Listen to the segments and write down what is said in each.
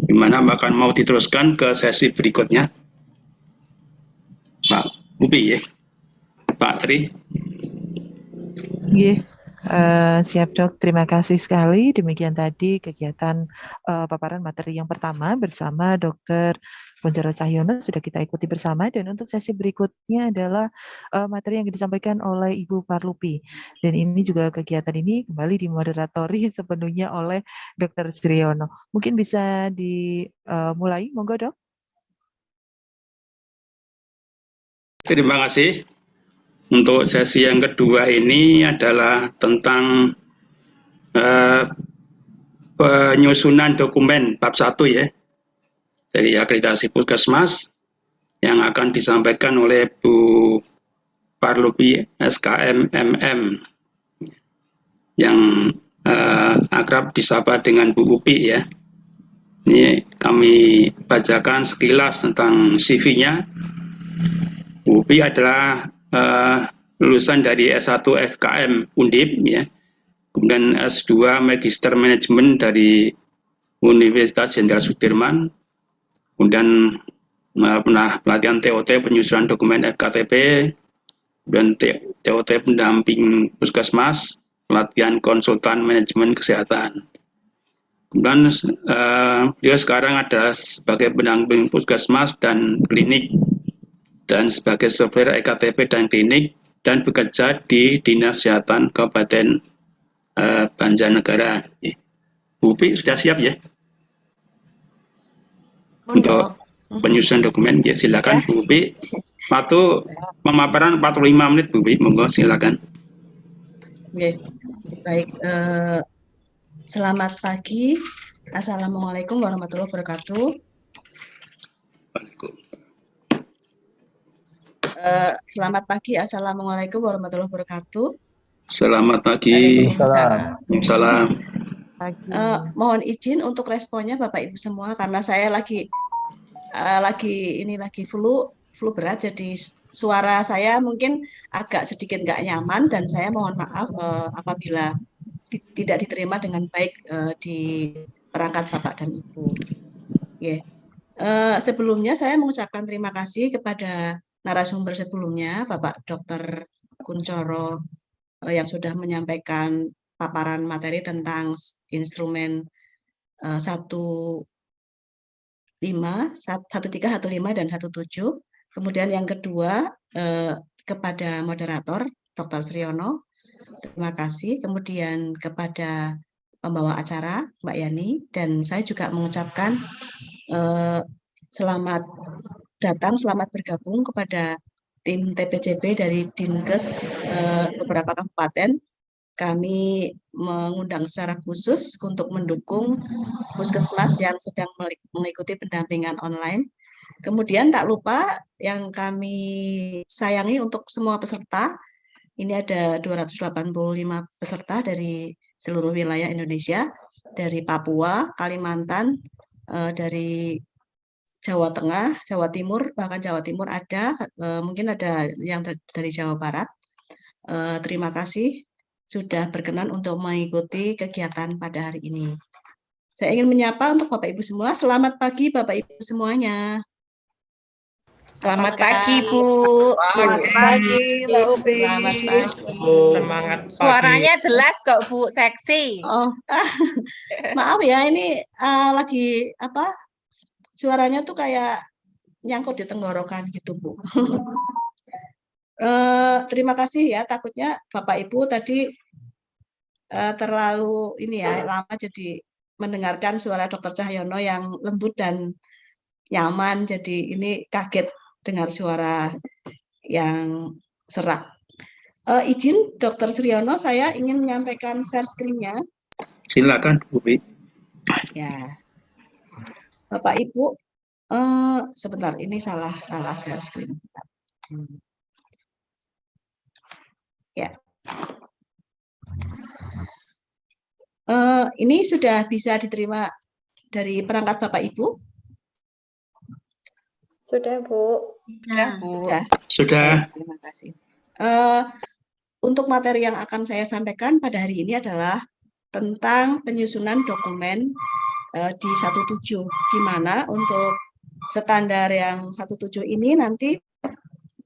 Gimana, bahkan mau diteruskan ke sesi berikutnya? Pak Upi ya, Pak Tri. Nggih, siap Dok. Terima kasih sekali. Demikian tadi kegiatan paparan materi yang pertama bersama Dr. Kunchoro Cahyono sudah kita ikuti bersama, dan untuk sesi berikutnya adalah materi yang disampaikan oleh Ibu Parlupi. Dan ini juga kegiatan ini kembali dimoderatori sepenuhnya oleh Dr. Sriono. Mungkin bisa dimulai, monggo Dok. Terima kasih. Untuk sesi yang kedua ini adalah tentang penyusunan dokumen bab 1 ya, dari akreditasi Puskesmas yang akan disampaikan oleh Bu Parlupi SKM MM yang akrab disapa dengan Bu Upi ya. Ini kami bacakan sekilas tentang CV-nya. Bu Upi adalah lulusan dari S1 FKM Undip ya. Kemudian S2 Magister Manajemen dari Universitas Jenderal Sudirman. Kemudian pernah pelatihan TOT penyusunan dokumen FKTP, dan TOT pendamping Puskesmas, pelatihan konsultan manajemen kesehatan. Kemudian beliau sekarang adalah sebagai pendamping Puskesmas dan klinik, dan sebagai software EKTP dan klinik, dan bekerja di Dinas Kesehatan Kabupaten Banjarnegara. Bu Upi sudah siap ya untuk penyusunan dokumen? Ya, silakan Bu Upi. Waktu pemaparan 45 menit Bu Upi, monggo silakan. Oke, baik. Selamat pagi. Assalamualaikum warahmatullahi wabarakatuh. Selamat pagi. Assalamualaikum warahmatullahi wabarakatuh. Selamat pagi. Waalaikumsalam. Mohon izin untuk responnya Bapak Ibu semua, karena saya lagi flu berat, jadi suara saya mungkin agak sedikit nggak nyaman, dan saya mohon maaf apabila tidak diterima dengan baik di perangkat Bapak dan Ibu. Sebelumnya saya mengucapkan terima kasih kepada narasumber sebelumnya, Bapak Dr. Kunchoro, yang sudah menyampaikan paparan materi tentang instrumen 13, 15 dan 17. Kemudian yang kedua kepada moderator Dr. Sriono, terima kasih. Kemudian kepada pembawa acara Mbak Yani, dan saya juga mengucapkan selamat datang, selamat bergabung kepada tim TPCP dari Dinkes beberapa kabupaten. Kami mengundang secara khusus untuk mendukung Puskesmas yang sedang mengikuti pendampingan online. Kemudian tak lupa yang kami sayangi untuk semua peserta, ini ada 285 peserta dari seluruh wilayah Indonesia, dari Papua, Kalimantan, dari Jawa Tengah, Jawa Timur, bahkan Jawa Timur ada, mungkin ada yang dari Jawa Barat. Terima kasih sudah berkenan untuk mengikuti kegiatan pada hari ini. Saya ingin menyapa untuk Bapak Ibu semua. Selamat pagi Bapak Ibu semuanya. Selamat pagi Bu. Selamat pagi Mbak Upi. Selamat pagi. Semangat pagi. Suaranya jelas kok Bu, seksi. Oh, maaf ya, ini lagi apa? Suaranya tuh kayak nyangkut di tenggorokan gitu Bu. Terima kasih ya. Takutnya Bapak Ibu tadi terlalu ini ya, lama jadi mendengarkan suara Dr. Cahyono yang lembut dan nyaman. Jadi ini kaget dengar suara yang serak. Izin Dr. Sriono, saya ingin menyampaikan share screen-nya. Silakan Bu Upi. Ya, Bapak Ibu, sebentar, ini salah share screen. Ya. Ini sudah bisa diterima dari perangkat Bapak Ibu? Sudah Bu. Sudah. Terima kasih. Untuk materi yang akan saya sampaikan pada hari ini adalah tentang penyusunan dokumen di 17, di mana untuk standar yang 17 ini nanti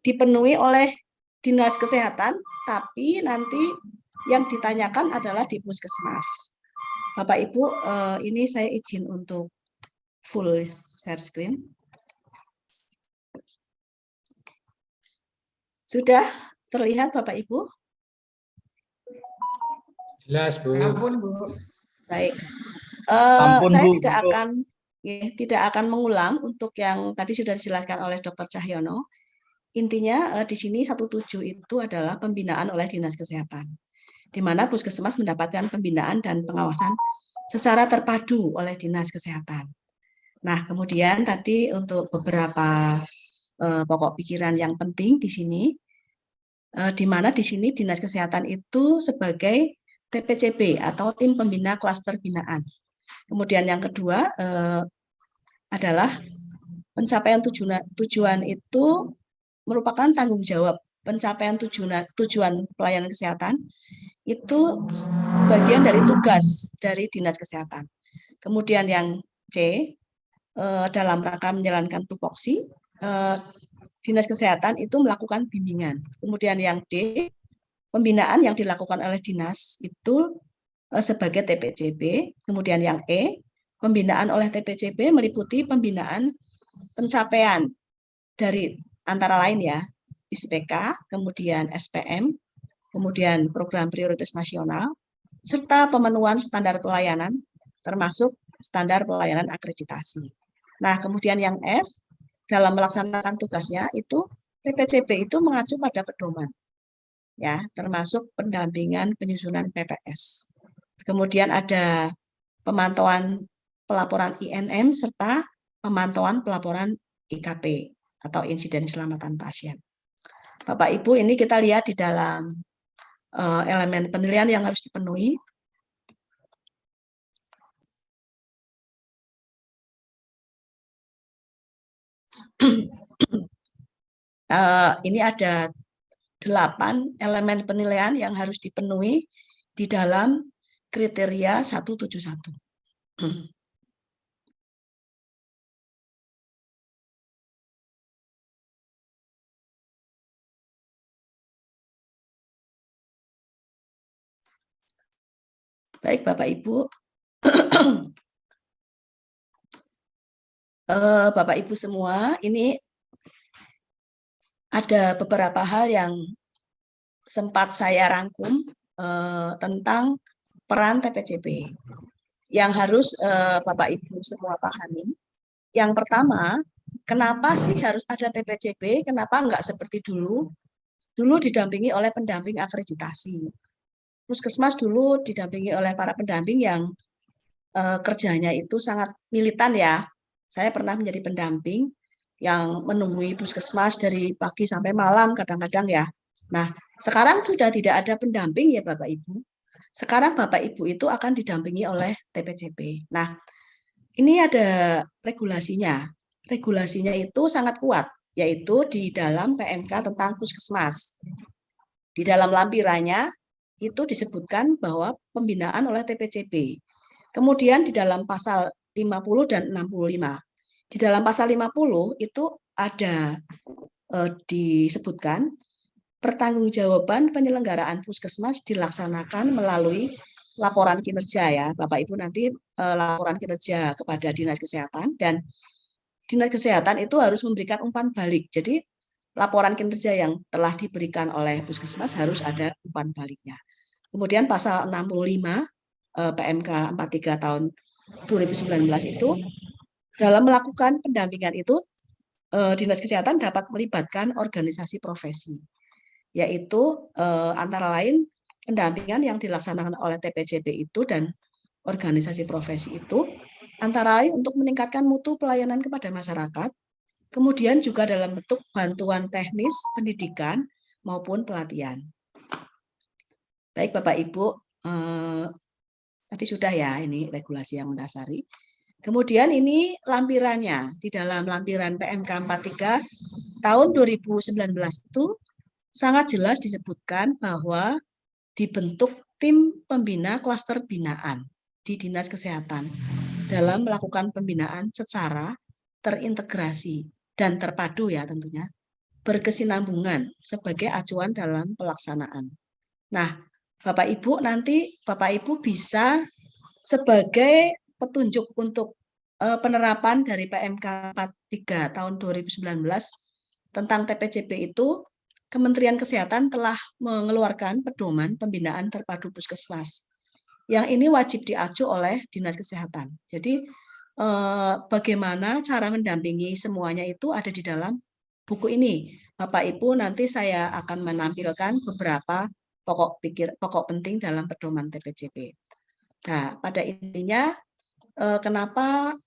dipenuhi oleh Dinas Kesehatan, tapi nanti yang ditanyakan adalah di puskesmas. Bapak Ibu, ini saya izin untuk full share screen. Sudah terlihat Bapak Ibu? Jelas, Bu. Ampun, Bu. Baik. Ampun, Saya Bu. tidak akan mengulang untuk yang tadi sudah dijelaskan oleh Dr. Cahyono. Intinya di sini 17 itu adalah pembinaan oleh Dinas Kesehatan, di mana puskesmas mendapatkan pembinaan dan pengawasan secara terpadu oleh Dinas Kesehatan. Nah, kemudian tadi untuk beberapa pokok pikiran yang penting di sini, di mana di sini Dinas Kesehatan itu sebagai TPCB atau tim pembina klaster binaan. Kemudian yang kedua adalah pencapaian tujuan itu merupakan tanggung jawab. Pencapaian tujuan pelayanan kesehatan itu bagian dari tugas dari Dinas Kesehatan. Kemudian yang C, dalam rangka menjalankan tupoksi, Dinas Kesehatan itu melakukan bimbingan. Kemudian yang D, pembinaan yang dilakukan oleh dinas itu sebagai TPCB. Kemudian yang E, pembinaan oleh TPCB meliputi pembinaan pencapaian dari antara lain ya, ISPK, kemudian SPM, kemudian program prioritas nasional, serta pemenuhan standar pelayanan, termasuk standar pelayanan akreditasi. Nah, kemudian yang F, dalam melaksanakan tugasnya itu TPCB itu mengacu pada pedoman, ya, termasuk pendampingan penyusunan PPS. Kemudian ada pemantauan pelaporan INM serta pemantauan pelaporan IKP atau insiden keselamatan pasien. Bapak Ibu, ini kita lihat di dalam elemen penilaian yang harus dipenuhi. Ini ada 8 elemen penilaian yang harus dipenuhi di dalam kriteria 171. Baik, Bapak Ibu. Bapak Ibu semua, ini ada beberapa hal yang sempat saya rangkum tentang peran TPCB yang harus Bapak Ibu semua pahami. Yang pertama, kenapa sih harus ada TPCB? Kenapa enggak seperti dulu? Dulu didampingi oleh pendamping akreditasi. Puskesmas dulu didampingi oleh para pendamping yang kerjanya itu sangat militan ya. Saya pernah menjadi pendamping yang menunggui puskesmas dari pagi sampai malam kadang-kadang ya. Nah, sekarang sudah tidak ada pendamping ya Bapak Ibu. Sekarang Bapak Ibu itu akan didampingi oleh TPCB. Nah, ini ada regulasinya. Regulasinya itu sangat kuat, yaitu di dalam PMK tentang puskesmas. Di dalam lampirannya itu disebutkan bahwa pembinaan oleh TPCB. Kemudian di dalam pasal 50 dan 65. Di dalam pasal 50 itu ada disebutkan pertanggungjawaban penyelenggaraan puskesmas dilaksanakan melalui laporan kinerja ya. Bapak Ibu nanti laporan kinerja kepada Dinas Kesehatan, dan Dinas Kesehatan itu harus memberikan umpan balik. Jadi laporan kinerja yang telah diberikan oleh puskesmas harus ada umpan baliknya. Kemudian pasal 65 PMK 43 tahun 2019 itu dalam melakukan pendampingan itu Dinas Kesehatan dapat melibatkan organisasi profesi, yaitu antara lain pendampingan yang dilaksanakan oleh TPCB itu dan organisasi profesi itu antara lain untuk meningkatkan mutu pelayanan kepada masyarakat, kemudian juga dalam bentuk bantuan teknis, pendidikan, maupun pelatihan. Baik Bapak Ibu, tadi sudah ya ini regulasi yang mendasari. Kemudian ini lampirannya, di dalam lampiran PMK 43 tahun 2019 itu sangat jelas disebutkan bahwa dibentuk tim pembina klaster binaan di Dinas Kesehatan. dalam melakukan pembinaan secara terintegrasi dan terpadu ya tentunya, berkesinambungan sebagai acuan dalam pelaksanaan. Nah, Bapak Ibu nanti Bapak Ibu bisa sebagai petunjuk untuk penerapan dari PMK 43 tahun 2019 tentang TPCP itu, Kementerian Kesehatan telah mengeluarkan pedoman pembinaan terpadu puskesmas. Yang ini wajib diacu oleh Dinas Kesehatan. Jadi bagaimana cara mendampingi semuanya itu ada di dalam buku ini. Bapak Ibu, nanti saya akan menampilkan beberapa pokok penting dalam pedoman TPCP. Nah, pada intinya kenapa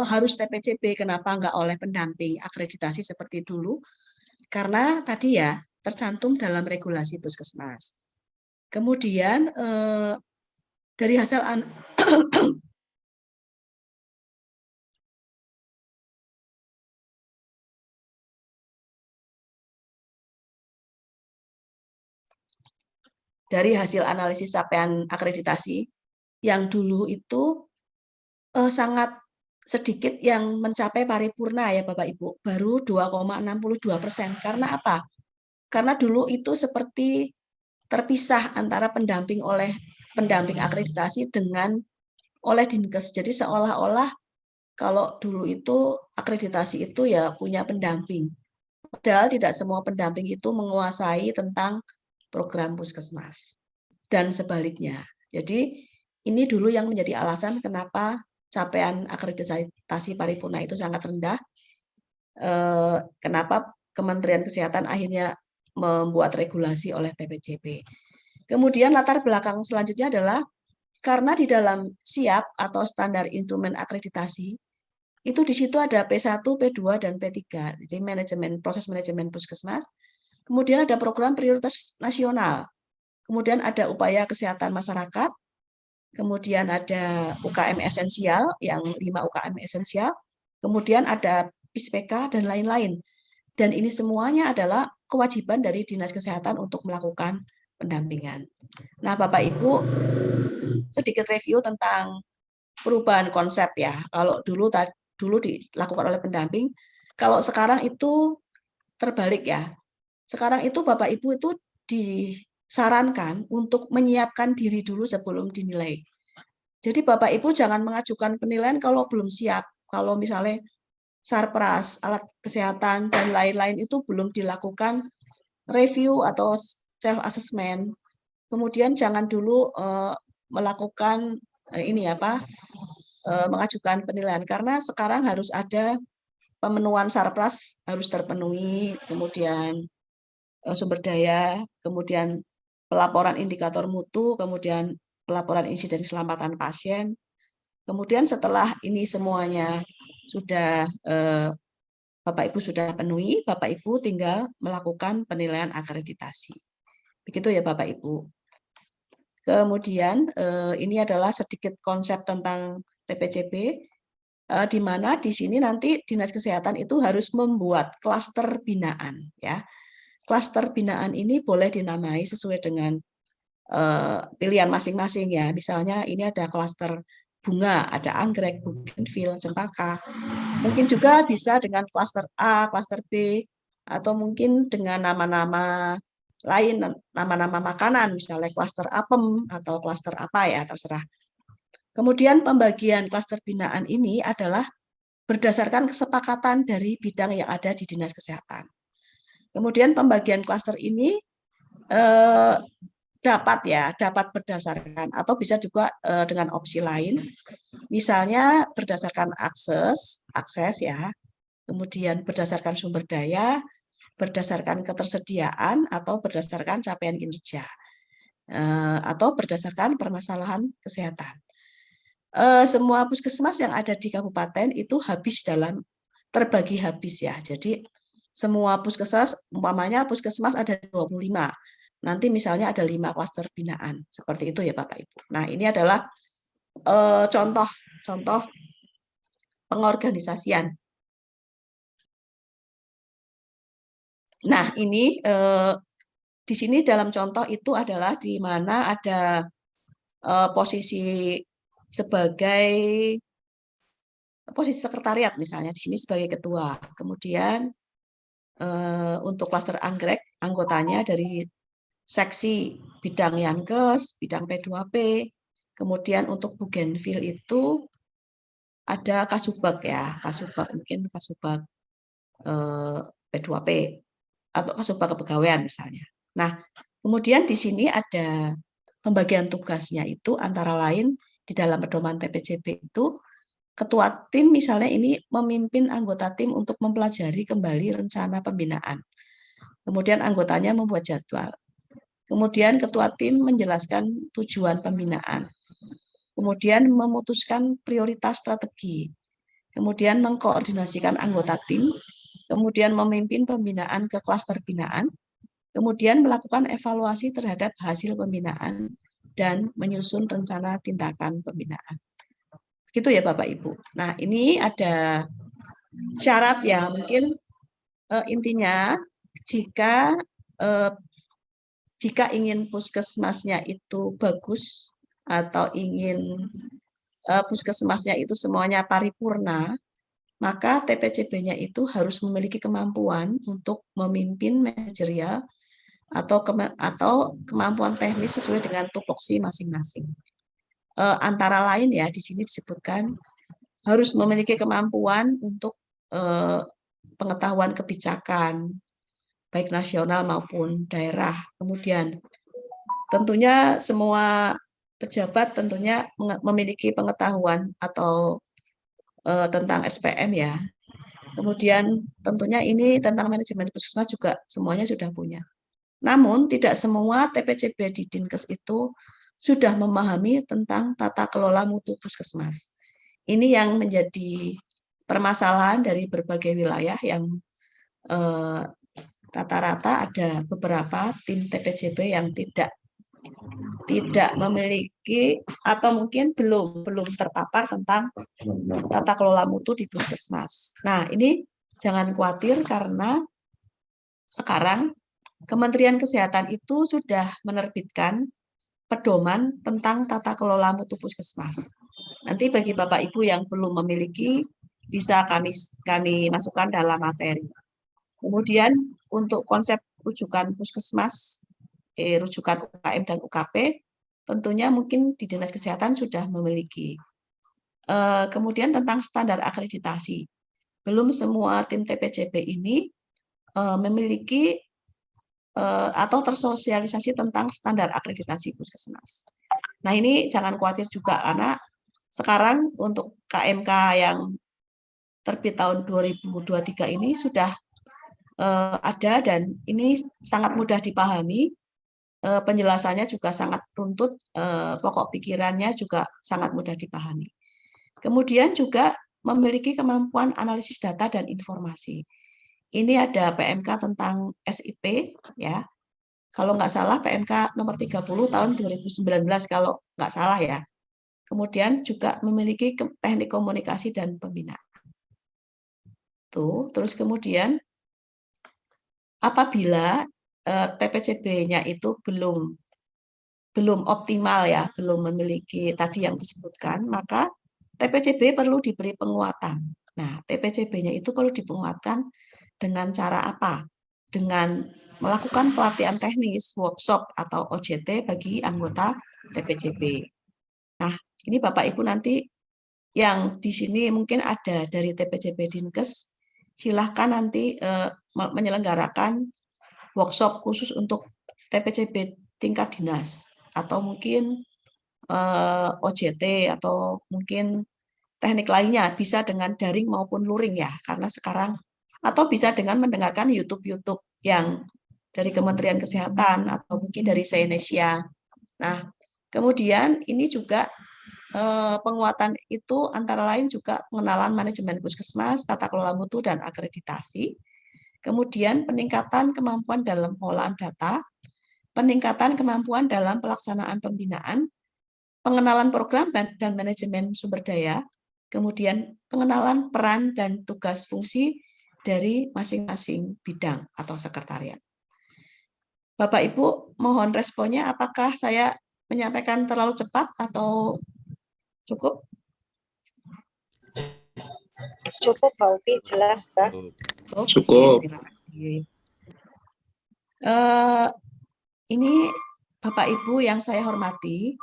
harus TPCP, kenapa enggak oleh pendamping akreditasi seperti dulu? Karena tadi ya tercantum dalam regulasi puskesmas. Kemudian dari hasil analisis capaian akreditasi yang dulu itu sangat sedikit yang mencapai paripurna ya Bapak Ibu, baru 2,62%. Karena apa? Karena dulu itu seperti terpisah antara pendamping akreditasi dengan oleh Dinkes. Jadi seolah-olah kalau dulu itu akreditasi itu ya punya pendamping. Padahal tidak semua pendamping itu menguasai tentang program puskesmas. Dan sebaliknya. Jadi ini dulu yang menjadi alasan kenapa capaian akreditasi paripurna itu sangat rendah. Kenapa Kementerian Kesehatan akhirnya membuat regulasi oleh TPCP. Kemudian latar belakang selanjutnya adalah karena di dalam SIAP atau standar instrumen akreditasi, itu di situ ada P1, P2, dan P3, jadi proses manajemen puskesmas. Kemudian ada program prioritas nasional, kemudian ada upaya kesehatan masyarakat, kemudian ada UKM esensial, yang 5 UKM esensial, kemudian ada PISPK, dan lain-lain. Dan ini semuanya adalah kewajiban dari Dinas Kesehatan untuk melakukan pendampingan. Nah, Bapak Ibu, sedikit review tentang perubahan konsep ya. Kalau dulu dilakukan oleh pendamping, kalau sekarang itu terbalik ya. Sekarang itu Bapak Ibu itu disarankan untuk menyiapkan diri dulu sebelum dinilai. Jadi Bapak Ibu jangan mengajukan penilaian kalau belum siap. Kalau misalnya sarpras, alat kesehatan, dan lain-lain itu belum dilakukan review atau self-assessment. Kemudian jangan dulu melakukan mengajukan penilaian. Karena sekarang harus ada pemenuhan sarpras harus terpenuhi, kemudian sumber daya, kemudian pelaporan indikator mutu, kemudian pelaporan insiden keselamatan pasien. Kemudian setelah ini semuanya sudah Bapak Ibu sudah penuhi, Bapak Ibu tinggal melakukan penilaian akreditasi. Begitu ya Bapak Ibu. Kemudian ini adalah sedikit konsep tentang TPCP, di mana di sini nanti Dinas Kesehatan itu harus membuat klaster binaan ya. Klaster binaan ini boleh dinamai sesuai dengan pilihan masing-masing ya. Misalnya ini ada klaster bunga, ada anggrek, bougainville, cempaka. Mungkin juga bisa dengan klaster A, klaster B, atau mungkin dengan nama-nama lain, nama-nama makanan, misalnya klaster apem atau klaster apa ya, terserah. Kemudian pembagian klaster binaan ini adalah berdasarkan kesepakatan dari bidang yang ada di Dinas Kesehatan. Kemudian pembagian klaster ini dapat berdasarkan atau bisa juga dengan opsi lain, misalnya berdasarkan akses ya, kemudian berdasarkan sumber daya, berdasarkan ketersediaan atau berdasarkan capaian kinerja, atau berdasarkan permasalahan kesehatan. Semua puskesmas yang ada di kabupaten itu terbagi habis ya. Jadi semua puskesmas, umpamanya puskesmas ada 25. Nanti misalnya ada 5 klaster binaan. Seperti itu ya Bapak Ibu. Nah, ini adalah contoh pengorganisasian. Nah, ini di sini dalam contoh itu adalah di mana ada posisi sebagai posisi sekretariat misalnya di sini sebagai ketua. Kemudian untuk klaster anggrek anggotanya dari seksi bidang Yankes, bidang P2P. Kemudian untuk Bugenvil itu ada Kasubag ya, Kasubag mungkin Kasubag P2P atau Kasubag kepegawaian misalnya. Nah, kemudian di sini ada pembagian tugasnya itu antara lain di dalam pedoman TPJP itu ketua tim misalnya ini memimpin anggota tim untuk mempelajari kembali rencana pembinaan. Kemudian anggotanya membuat jadwal. Kemudian ketua tim menjelaskan tujuan pembinaan. Kemudian memutuskan prioritas strategi. Kemudian mengkoordinasikan anggota tim. Kemudian memimpin pembinaan ke klaster binaan. Kemudian melakukan evaluasi terhadap hasil pembinaan dan menyusun rencana tindakan pembinaan. Gitu ya Bapak Ibu. Nah, ini ada syarat ya, mungkin intinya jika ingin puskesmasnya itu bagus atau ingin puskesmasnya itu semuanya paripurna, maka TPCB-nya itu harus memiliki kemampuan untuk memimpin manajerial atau kemampuan teknis sesuai dengan tupoksi masing-masing. Antara lain ya di sini disebutkan harus memiliki kemampuan untuk pengetahuan kebijakan baik nasional maupun daerah. Kemudian tentunya semua pejabat tentunya memiliki pengetahuan atau tentang SPM ya. Kemudian tentunya ini tentang manajemen puskesmas juga semuanya sudah punya. Namun tidak semua TPCB di Dinkes itu sudah memahami tentang tata kelola mutu puskesmas. Ini yang menjadi permasalahan dari berbagai wilayah yang rata-rata ada beberapa tim TPCB yang tidak memiliki atau mungkin belum terpapar tentang tata kelola mutu di puskesmas. Nah, ini jangan khawatir karena sekarang Kementerian Kesehatan itu sudah menerbitkan pedoman tentang tata kelola mutu puskesmas. Nanti bagi Bapak Ibu yang belum memiliki bisa kami masukkan dalam materi. Kemudian untuk konsep rujukan puskesmas, rujukan UKM dan UKP, tentunya mungkin di Dinas Kesehatan sudah memiliki. Kemudian tentang standar akreditasi. Belum semua tim TPCB ini memiliki atau tersosialisasi tentang standar akreditasi puskesmas. Nah, ini jangan khawatir juga karena sekarang untuk KMK yang terbit tahun 2023 ini sudah ada dan ini sangat mudah dipahami. Penjelasannya juga sangat runtut, pokok pikirannya juga sangat mudah dipahami. Kemudian juga memiliki kemampuan analisis data dan informasi. Ini ada PMK tentang SIP, ya. Kalau nggak salah PMK nomor 30 tahun 2019, kalau nggak salah ya. Kemudian juga memiliki teknik komunikasi dan pembinaan. Terus kemudian apabila TPCB-nya itu belum optimal ya, belum memiliki tadi yang disebutkan, maka TPCB perlu diberi penguatan. Nah, TPCB-nya itu perlu dipenguatkan dengan cara apa? Dengan melakukan pelatihan teknis, workshop atau OJT bagi anggota TPCB. Nah, ini Bapak Ibu nanti yang di sini mungkin ada dari TPCB Dinkes, silahkan nanti menyelenggarakan workshop khusus untuk TPCB tingkat dinas atau mungkin OJT atau mungkin teknik lainnya bisa dengan daring maupun luring ya, karena sekarang atau bisa dengan mendengarkan YouTube yang dari Kementerian Kesehatan atau mungkin dari se-Indonesia. Nah, kemudian ini juga penguatan itu antara lain juga pengenalan manajemen puskesmas, tata kelola mutu dan akreditasi. Kemudian peningkatan kemampuan dalam pengolahan data, peningkatan kemampuan dalam pelaksanaan pembinaan, pengenalan program dan manajemen sumber daya, kemudian pengenalan peran dan tugas fungsi dari masing-masing bidang atau sekretariat. Bapak Ibu, mohon responnya apakah saya menyampaikan terlalu cepat atau cukup? Cukup, Pak Upi, jelas, Kak. Oke, Cukup. terima kasih. Ini Bapak Ibu yang saya hormati,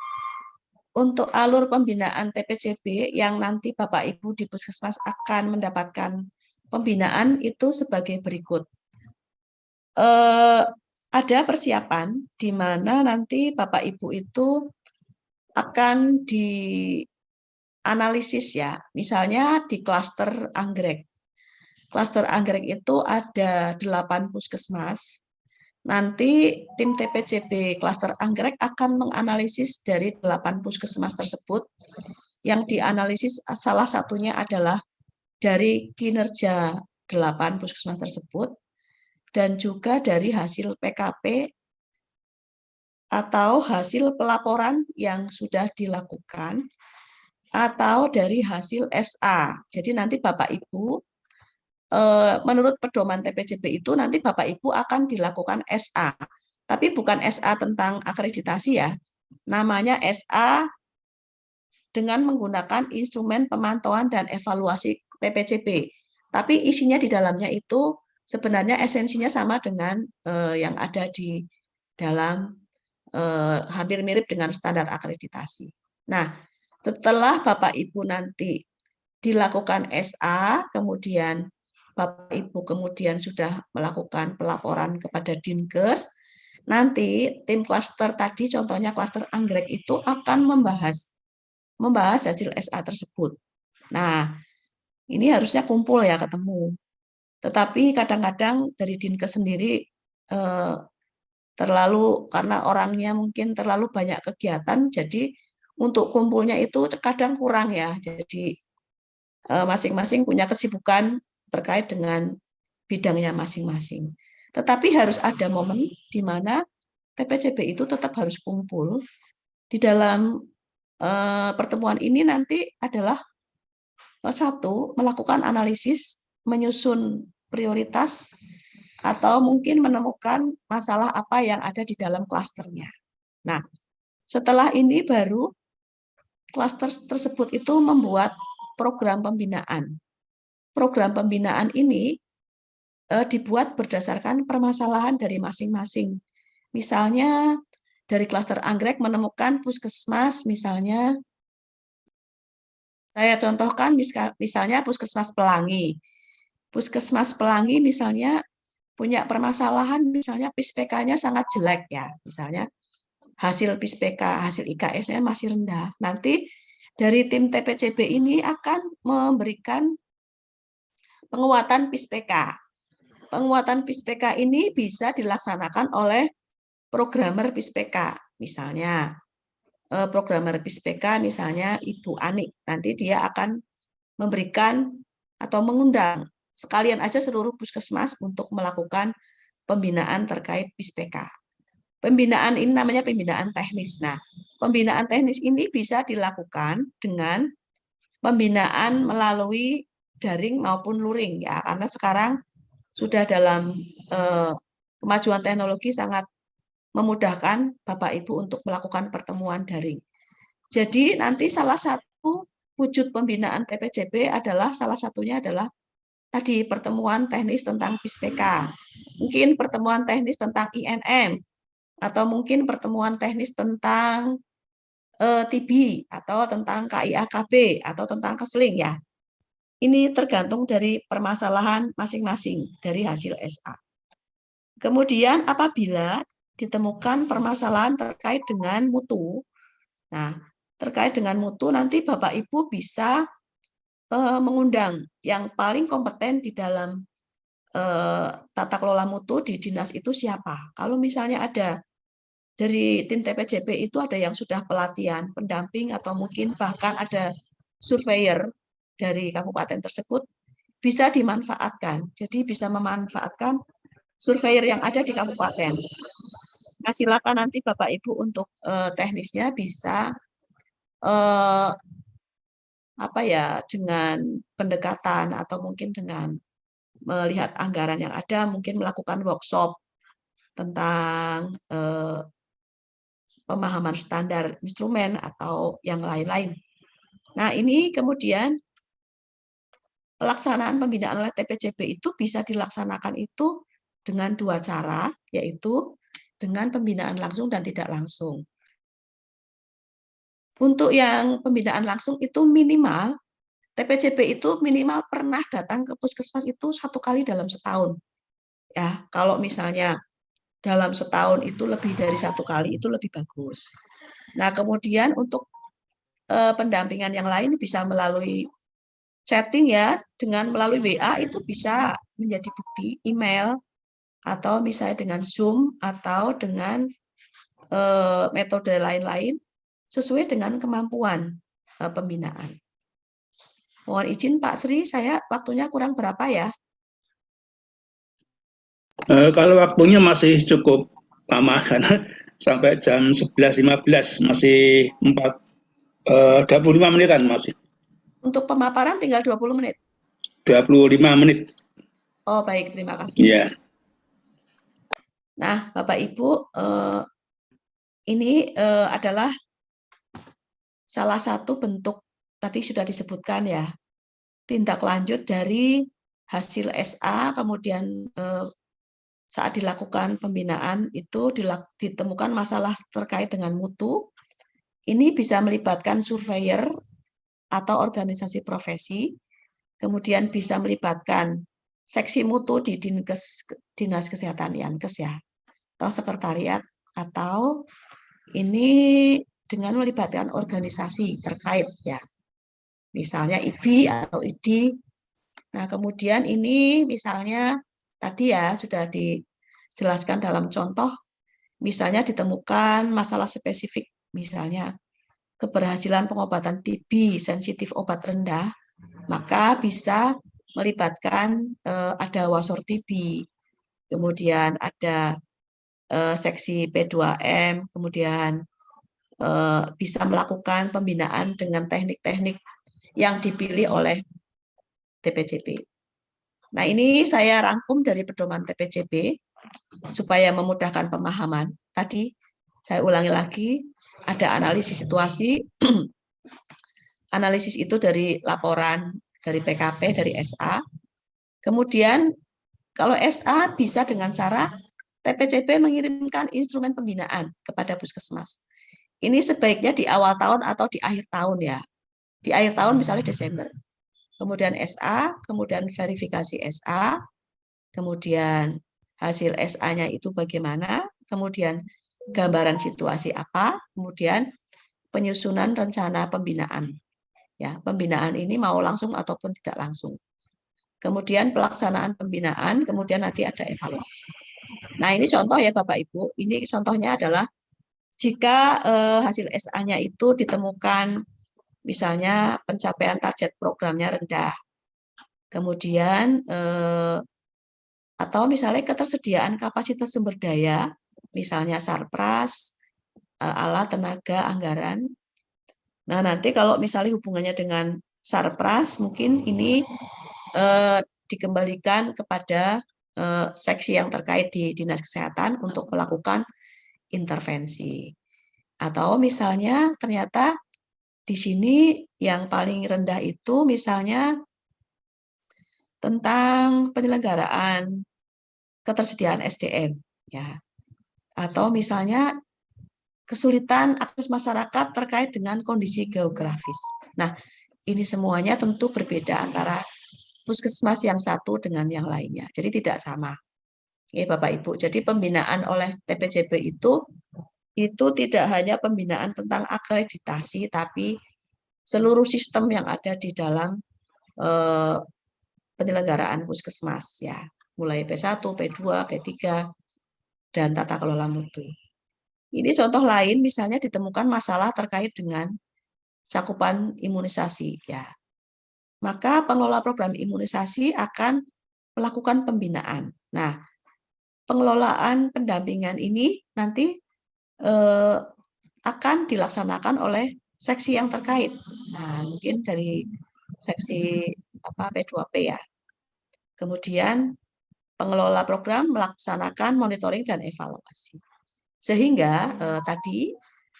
untuk alur pembinaan TPCB yang nanti Bapak Ibu di Puskesmas akan mendapatkan pembinaan itu sebagai berikut. Ada persiapan di mana nanti Bapak Ibu itu akan dianalisis ya, misalnya di klaster anggrek. Klaster anggrek itu ada 8 puskesmas. Nanti tim TPCB klaster anggrek akan menganalisis dari 8 puskesmas tersebut. Yang dianalisis salah satunya adalah dari kinerja 8 puskesmas tersebut dan juga dari hasil PKP atau hasil pelaporan yang sudah dilakukan atau dari hasil SA. Jadi nanti Bapak Ibu menurut pedoman TPCB itu nanti Bapak Ibu akan dilakukan SA. Tapi bukan SA tentang akreditasi ya. Namanya SA dengan menggunakan instrumen pemantauan dan evaluasi TPCB. Tapi isinya di dalamnya itu sebenarnya esensinya sama dengan yang ada di dalam hampir mirip dengan standar akreditasi. Nah, setelah Bapak Ibu nanti dilakukan SA, kemudian Bapak Ibu kemudian sudah melakukan pelaporan kepada Dinkes, nanti tim klaster tadi, contohnya klaster anggrek itu akan membahas hasil SA tersebut. Nah, ini harusnya kumpul ya, ketemu. Tetapi kadang-kadang dari Dinkes sendiri terlalu, karena orangnya mungkin terlalu banyak kegiatan, jadi untuk kumpulnya itu kadang kurang ya. Jadi masing-masing punya kesibukan terkait dengan bidangnya masing-masing. Tetapi harus ada momen di mana TPCB itu tetap harus kumpul. Di dalam pertemuan ini nanti adalah satu, melakukan analisis, menyusun prioritas, atau mungkin menemukan masalah apa yang ada di dalam klasternya. Nah, setelah ini baru klaster tersebut itu membuat program pembinaan. Program pembinaan ini dibuat berdasarkan permasalahan dari masing-masing. Misalnya dari klaster anggrek menemukan puskesmas, misalnya saya contohkan misalnya Puskesmas Pelangi. Puskesmas Pelangi misalnya punya permasalahan, misalnya PIS-PK-nya sangat jelek ya, misalnya hasil PIS-PK, hasil IKS-nya masih rendah. Nanti dari tim TPCB ini akan memberikan penguatan PIS-PK. Penguatan PIS-PK ini bisa dilaksanakan oleh programmer PIS-PK. Misalnya, programmer PIS-PK misalnya Ibu Anik. Nanti dia akan memberikan atau mengundang sekalian aja seluruh puskesmas untuk melakukan pembinaan terkait PIS-PK. Pembinaan ini namanya pembinaan teknis. Nah, pembinaan teknis ini bisa dilakukan dengan pembinaan melalui daring maupun luring ya, karena sekarang sudah dalam kemajuan teknologi sangat memudahkan Bapak Ibu untuk melakukan pertemuan daring. Jadi nanti salah satu wujud pembinaan TPCB adalah salah satunya adalah tadi pertemuan teknis tentang PIS-PK. Mungkin pertemuan teknis tentang INM atau mungkin pertemuan teknis tentang TB atau tentang KIAKB atau tentang keseling ya. Ini tergantung dari permasalahan masing-masing dari hasil SA. Kemudian apabila ditemukan permasalahan terkait dengan mutu, nah terkait dengan mutu nanti Bapak Ibu bisa mengundang yang paling kompeten di dalam tata kelola mutu di dinas itu siapa. Kalau misalnya ada dari tim TPCB itu ada yang sudah pelatihan, pendamping, atau mungkin bahkan ada surveyor dari kabupaten tersebut, bisa dimanfaatkan. Jadi bisa memanfaatkan surveyor yang ada di kabupaten. Nah, silakan nanti Bapak Ibu untuk teknisnya bisa apa ya, dengan pendekatan atau mungkin dengan melihat anggaran yang ada, mungkin melakukan workshop tentang pemahaman standar instrumen atau yang lain-lain. Nah, ini kemudian pelaksanaan pembinaan oleh TPCB itu bisa dilaksanakan itu dengan 2 cara, yaitu dengan pembinaan langsung dan tidak langsung. Untuk yang pembinaan langsung itu minimal, TPCB itu minimal pernah datang ke puskesmas itu 1 kali dalam setahun. Ya, kalau misalnya dalam setahun itu lebih dari 1 kali itu lebih bagus. Nah, kemudian untuk pendampingan yang lain bisa melalui chatting ya, dengan melalui WA itu bisa menjadi bukti, email, atau misalnya dengan Zoom, atau dengan metode lain-lain sesuai dengan kemampuan pembinaan. Mohon izin Pak Sri, saya waktunya kurang berapa ya? Kalau waktunya masih cukup lama karena sampai jam 11.15 masih 25 menitan masih. Untuk pemaparan tinggal 20 menit. 25 menit. Oh baik, terima kasih. Iya. Nah, Bapak Ibu, ini adalah salah satu bentuk, tadi sudah disebutkan ya, tindak lanjut dari hasil SA, kemudian saat dilakukan pembinaan itu ditemukan masalah terkait dengan mutu. Ini bisa melibatkan surveyor atau organisasi profesi, kemudian bisa melibatkan seksi mutu di Dinas Kesehatan Yankes ya, atau sekretariat, atau ini dengan melibatkan organisasi terkait ya, misalnya IBI atau ID. Nah, kemudian ini misalnya tadi ya sudah dijelaskan dalam contoh, misalnya ditemukan masalah spesifik, misalnya keberhasilan pengobatan TB sensitif obat rendah, maka bisa melibatkan ada wasor TB, kemudian ada seksi P2M, kemudian bisa melakukan pembinaan dengan teknik-teknik yang dipilih oleh TPCB. Nah, ini saya rangkum dari pedoman TPCB supaya memudahkan pemahaman. Tadi saya ulangi lagi, ada analisis situasi. Analisis itu dari laporan dari PKP, dari SA. Kemudian kalau SA bisa dengan cara TPCB mengirimkan instrumen pembinaan kepada puskesmas. Ini sebaiknya di awal tahun atau di akhir tahun ya. Di akhir tahun misalnya Desember. Kemudian SA, kemudian verifikasi SA, kemudian hasil SA-nya itu bagaimana, kemudian gambaran situasi apa, kemudian penyusunan rencana pembinaan. Ya, pembinaan ini mau langsung ataupun tidak langsung. Kemudian pelaksanaan pembinaan, kemudian nanti ada evaluasi. Nah, ini contoh ya Bapak Ibu. Ini contohnya adalah jika hasil SA-nya itu ditemukan misalnya pencapaian target programnya rendah. Kemudian atau misalnya ketersediaan kapasitas sumber daya, misalnya sarpras, alat, tenaga, anggaran. Nah, nanti kalau misalnya hubungannya dengan sarpras, mungkin ini dikembalikan kepada seksi yang terkait di Dinas Kesehatan untuk melakukan intervensi. Atau misalnya ternyata di sini yang paling rendah itu misalnya tentang penyelenggaraan ketersediaan SDM ya. Atau misalnya kesulitan akses masyarakat terkait dengan kondisi geografis. Nah, ini semuanya tentu berbeda antara puskesmas yang satu dengan yang lainnya. Jadi tidak sama. Oke, Bapak Ibu. Jadi pembinaan oleh TPCB itu tidak hanya pembinaan tentang akreditasi, tapi seluruh sistem yang ada di dalam penyelenggaraan puskesmas ya, mulai P1, P2, P3, dan tata kelola mutu. Ini contoh lain, misalnya ditemukan masalah terkait dengan cakupan imunisasi ya. Maka pengelola program imunisasi akan melakukan pembinaan. Nah, pengelolaan pendampingan ini nanti akan dilaksanakan oleh seksi yang terkait. Nah, mungkin dari seksi P2P ya. Kemudian pengelola program melaksanakan monitoring dan evaluasi. Sehingga tadi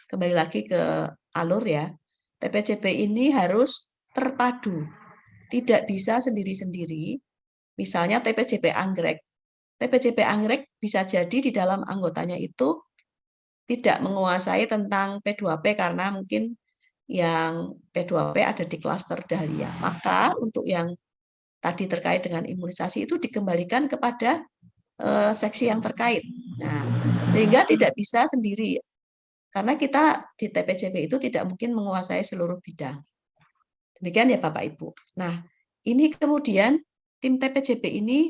kembali lagi ke alur ya, TPCB ini harus terpadu tidak bisa sendiri-sendiri. Misalnya TPJP anggrek. TPJP anggrek bisa jadi di dalam anggotanya itu tidak menguasai tentang P2P karena mungkin yang P2P ada di klaster dahlia. Maka untuk yang tadi terkait dengan imunisasi itu dikembalikan kepada seksi yang terkait. Nah, sehingga tidak bisa sendiri. Karena kita di TPJP itu tidak mungkin menguasai seluruh bidang. Demikian ya Bapak Ibu. Nah, ini kemudian tim TPJP ini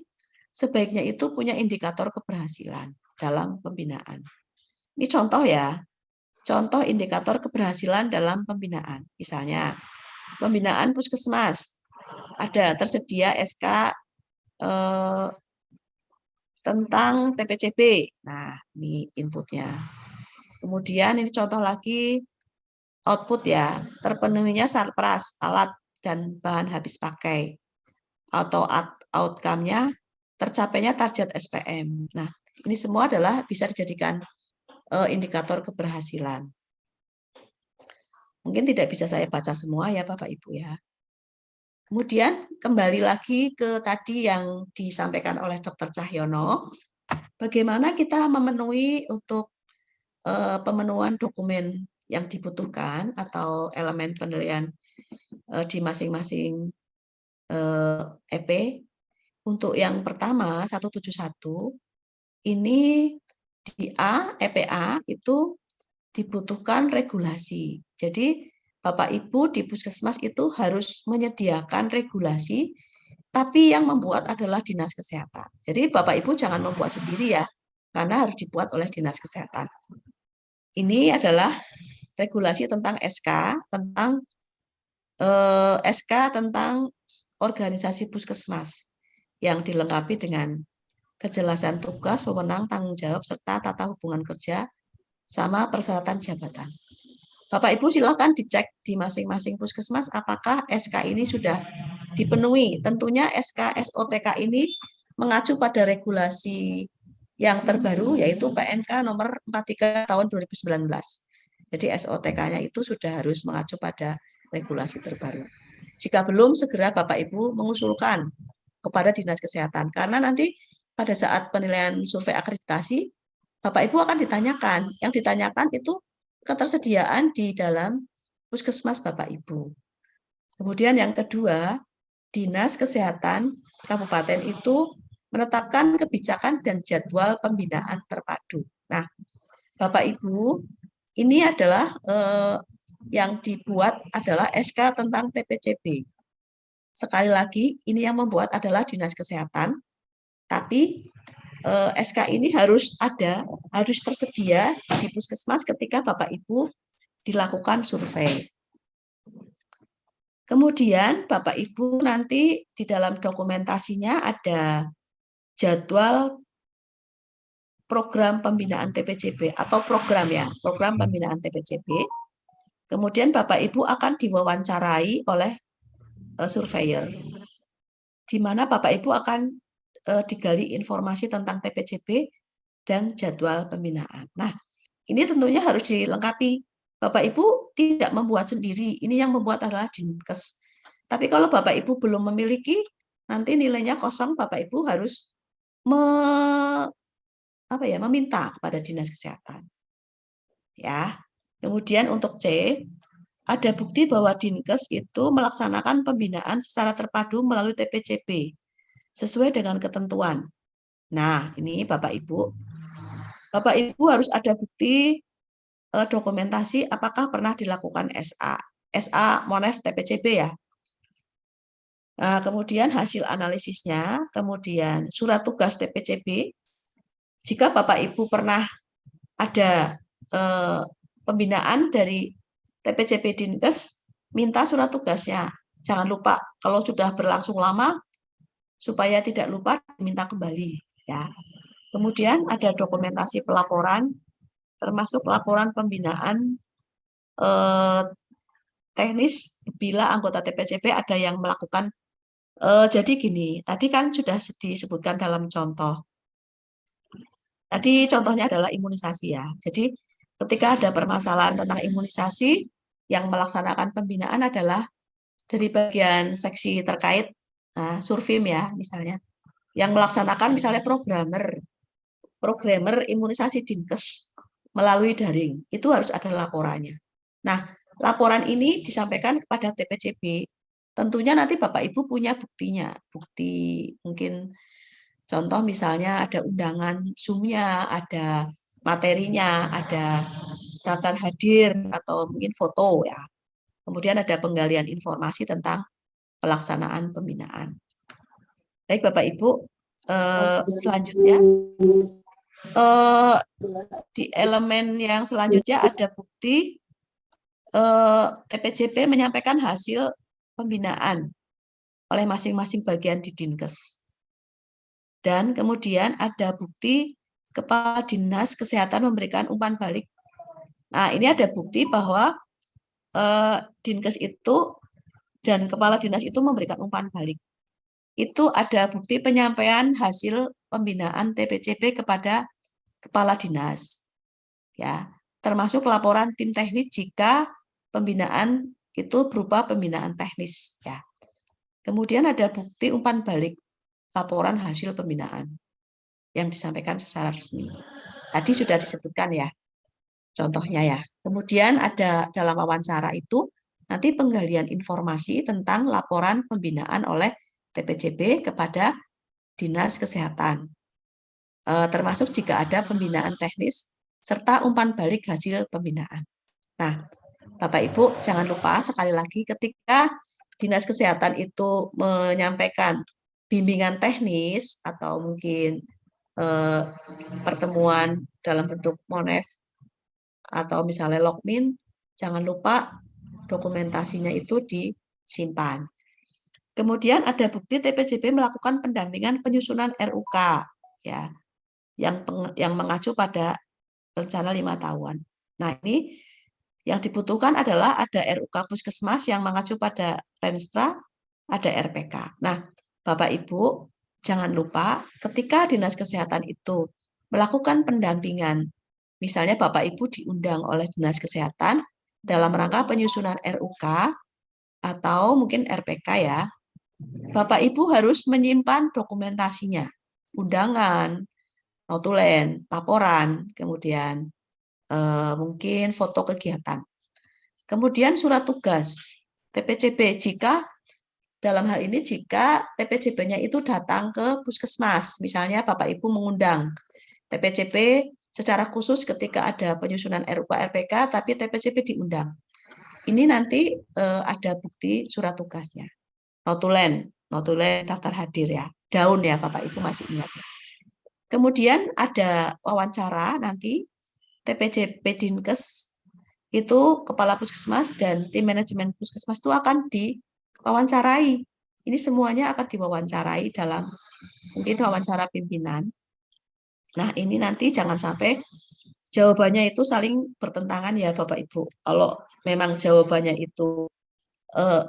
sebaiknya itu punya indikator keberhasilan dalam pembinaan. Ini contoh ya, contoh indikator keberhasilan dalam pembinaan. Misalnya, pembinaan puskesmas, ada tersedia SK tentang TPJP. Nah, ini inputnya. Kemudian ini contoh lagi, output ya, terpenuhinya sarpras, alat, dan bahan habis pakai. Atau outcome-nya tercapainya target SPM. Nah, ini semua adalah bisa dijadikan indikator keberhasilan. Mungkin tidak bisa saya baca semua ya Bapak Ibu ya. Kemudian kembali lagi ke tadi yang disampaikan oleh Dr. Cahyono, bagaimana kita memenuhi untuk pemenuhan dokumen yang dibutuhkan atau elemen penilaian di masing-masing EP. Untuk yang pertama 171 ini di A, EPA itu dibutuhkan regulasi. Jadi Bapak Ibu di puskesmas itu harus menyediakan regulasi, tapi yang membuat adalah Dinas Kesehatan. Jadi Bapak Ibu jangan membuat sendiri ya, karena harus dibuat oleh Dinas Kesehatan. Ini adalah regulasi tentang SK, tentang organisasi puskesmas yang dilengkapi dengan kejelasan tugas, wewenang, tanggung jawab, serta tata hubungan kerja, sama persyaratan jabatan. Bapak Ibu silakan dicek di masing-masing puskesmas apakah SK ini sudah dipenuhi. Tentunya SK SOTK ini mengacu pada regulasi yang terbaru yaitu PNK nomor 43 tahun 2019. Jadi SOTK-nya itu sudah harus mengacu pada regulasi terbaru. Jika belum, segera Bapak Ibu mengusulkan kepada Dinas Kesehatan. Karena nanti pada saat penilaian survei akreditasi, Bapak Ibu akan ditanyakan. Yang ditanyakan itu ketersediaan di dalam puskesmas Bapak Ibu. Kemudian yang kedua, Dinas Kesehatan Kabupaten itu menetapkan kebijakan dan jadwal pembinaan terpadu. Nah, Bapak Ibu, ini adalah yang dibuat adalah SK tentang TPJP. Sekali lagi, ini yang membuat adalah Dinas Kesehatan, tapi SK ini harus tersedia di puskesmas ketika Bapak Ibu dilakukan survei. Kemudian Bapak Ibu nanti di dalam dokumentasinya ada jadwal program pembinaan TPJP atau program pembinaan TPJP. Kemudian Bapak Ibu akan diwawancarai oleh surveyor, di mana Bapak Ibu akan digali informasi tentang TPJP dan jadwal pembinaan. Nah, ini tentunya harus dilengkapi. Bapak Ibu tidak membuat sendiri, ini yang membuat adalah Dinkes. Tapi kalau Bapak Ibu belum memiliki, nanti nilainya kosong, Bapak Ibu harus meminta kepada Dinas Kesehatan. Ya. Kemudian untuk C, ada bukti bahwa Dinkes itu melaksanakan pembinaan secara terpadu melalui TPJP sesuai dengan ketentuan. Nah, ini Bapak Ibu harus ada bukti dokumentasi apakah pernah dilakukan SA Monef TPJP ya. Nah, kemudian hasil analisisnya, kemudian surat tugas TPJP. Jika Bapak Ibu pernah ada pembinaan dari TPJP Dinkes, minta surat tugasnya. Jangan lupa, kalau sudah berlangsung lama, supaya tidak lupa, minta kembali. Ya. Kemudian ada dokumentasi pelaporan, termasuk laporan pembinaan teknis bila anggota TPJP ada yang melakukan. Jadi gini, tadi kan sudah disebutkan dalam contoh. Tadi contohnya adalah imunisasi ya. Jadi ketika ada permasalahan tentang imunisasi, yang melaksanakan pembinaan adalah dari bagian seksi terkait, Survim ya misalnya, yang melaksanakan misalnya programmer imunisasi Dinkes melalui daring, itu harus ada laporannya. Nah, laporan ini disampaikan kepada TPCB. Tentunya nanti Bapak Ibu punya buktinya, bukti mungkin contoh misalnya ada undangan Zoom-nya, ada materinya, ada daftar hadir atau mungkin foto ya. Kemudian ada penggalian informasi tentang pelaksanaan pembinaan. Baik Bapak Ibu, selanjutnya di elemen yang selanjutnya ada bukti TPJP menyampaikan hasil pembinaan oleh masing-masing bagian di Dinkes. Dan kemudian ada bukti Kepala Dinas Kesehatan memberikan umpan balik. Nah, ini ada bukti bahwa Dinkes itu dan Kepala Dinas itu memberikan umpan balik. Itu ada bukti penyampaian hasil pembinaan TPCP kepada Kepala Dinas. Ya, termasuk laporan tim teknis jika pembinaan itu berupa pembinaan teknis ya. Kemudian ada bukti umpan balik laporan hasil pembinaan yang disampaikan secara resmi. Tadi sudah disebutkan ya, contohnya ya. Kemudian ada dalam wawancara itu nanti penggalian informasi tentang laporan pembinaan oleh TPCB kepada Dinas Kesehatan. Termasuk jika ada pembinaan teknis serta umpan balik hasil pembinaan. Nah, Bapak Ibu jangan lupa sekali lagi ketika Dinas Kesehatan itu menyampaikan bimbingan teknis atau mungkin pertemuan dalam bentuk MONEF atau misalnya Lokmin, jangan lupa dokumentasinya itu disimpan. Kemudian ada bukti TPJP melakukan pendampingan penyusunan RUK ya, yang mengacu pada rencana 5 tahun. Nah, ini yang dibutuhkan adalah ada RUK Puskesmas yang mengacu pada Renstra, ada RPK. Nah, Bapak Ibu, jangan lupa ketika Dinas Kesehatan itu melakukan pendampingan, misalnya Bapak Ibu diundang oleh Dinas Kesehatan dalam rangka penyusunan RUK atau mungkin RPK ya, Bapak Ibu harus menyimpan dokumentasinya, undangan, notulen, laporan, kemudian mungkin foto kegiatan. Kemudian surat tugas TPCB jika dalam hal ini jika TPCB-nya itu datang ke puskesmas, misalnya Bapak Ibu mengundang TPCB secara khusus ketika ada penyusunan RUK RPK, tapi TPCB diundang. Ini nanti ada bukti surat tugasnya, notulen daftar hadir ya, daun ya Bapak Ibu masih ingat ya. Kemudian ada wawancara nanti TPJP Dinkes itu kepala puskesmas dan tim manajemen puskesmas itu akan diwawancarai. Ini semuanya akan diwawancarai dalam mungkin wawancara pimpinan. Nah, ini nanti jangan sampai jawabannya itu saling bertentangan ya Bapak Ibu. Kalau memang jawabannya itu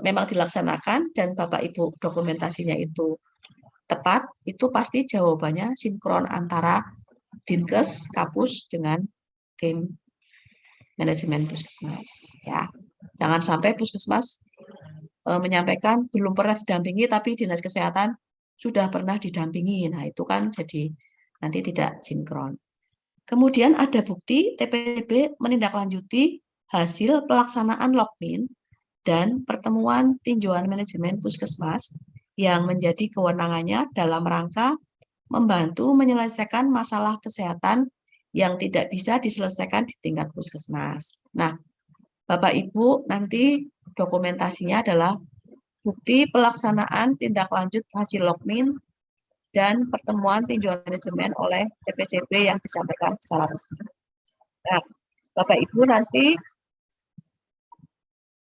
memang dilaksanakan dan Bapak Ibu dokumentasinya itu tepat, itu pasti jawabannya sinkron antara Dinkes, Kapus dengan tim manajemen puskesmas ya. Jangan sampai puskesmas menyampaikan belum pernah didampingi tapi Dinas Kesehatan sudah pernah didampingi. Nah, itu kan jadi nanti tidak sinkron. Kemudian ada bukti TPB menindaklanjuti hasil pelaksanaan Lokmin dan pertemuan tinjauan manajemen puskesmas yang menjadi kewenangannya dalam rangka membantu menyelesaikan masalah kesehatan yang tidak bisa diselesaikan di tingkat puskesmas. Nah, Bapak Ibu nanti dokumentasinya adalah bukti pelaksanaan tindak lanjut hasil Lokmin dan pertemuan tinjauan manajemen oleh TPCB yang disampaikan secara resmi. Nah, Bapak Ibu nanti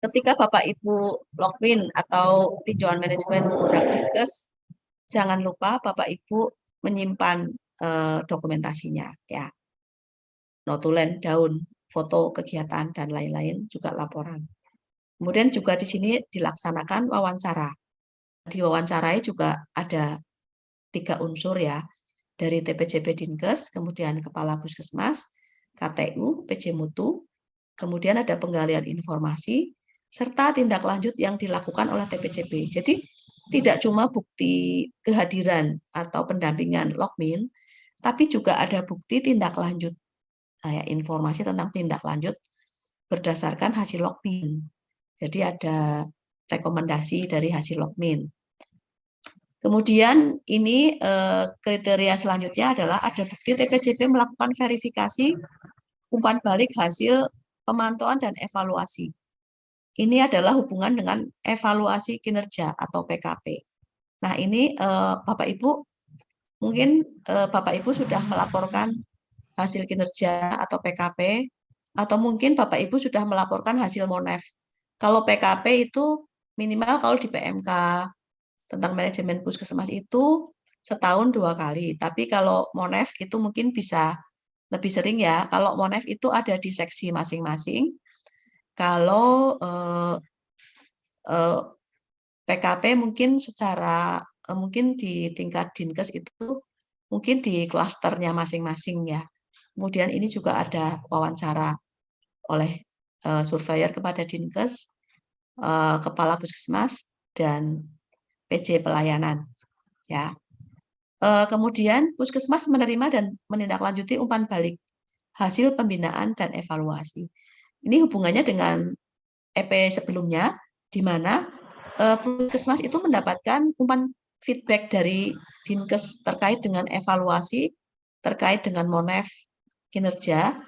ketika Bapak Ibu Lokmin atau tinjauan manajemen mengundang Dinkes, jangan lupa Bapak Ibu menyimpan dokumentasinya ya. Notulen, daun, foto kegiatan dan lain-lain juga laporan. Kemudian juga di sini dilaksanakan wawancara. Diwawancarai juga ada 3 unsur ya, dari TPJP Dinkes, kemudian Kepala Puskesmas, KTU, PC Mutu, kemudian ada penggalian informasi serta tindak lanjut yang dilakukan oleh TPCP. Jadi tidak cuma bukti kehadiran atau pendampingan Lokmin, tapi juga ada bukti tindak lanjut, informasi tentang tindak lanjut berdasarkan hasil Lokmin. Jadi ada rekomendasi dari hasil Lokmin. Kemudian ini kriteria selanjutnya adalah ada bukti TPCP melakukan verifikasi umpan balik hasil pemantauan dan evaluasi. Ini adalah hubungan dengan evaluasi kinerja atau PKP. Nah ini Bapak Ibu, mungkin Bapak Ibu sudah melaporkan hasil kinerja atau PKP, atau mungkin Bapak Ibu sudah melaporkan hasil MONEF. Kalau PKP itu minimal kalau di PMK tentang manajemen puskesmas itu setahun 2 kali. Tapi kalau MONEF itu mungkin bisa lebih sering ya. Kalau MONEF itu ada di seksi masing-masing. Kalau PKP mungkin secara mungkin di tingkat Dinkes itu mungkin di klasternya masing-masing ya. Kemudian ini juga ada wawancara oleh surveyor kepada Dinkes, kepala puskesmas dan PJ pelayanan ya. Kemudian puskesmas menerima dan menindaklanjuti umpan balik hasil pembinaan dan evaluasi. Ini hubungannya dengan EP sebelumnya, di mana puskesmas itu mendapatkan umpan feedback dari Dinkes terkait dengan evaluasi, terkait dengan MONEF kinerja.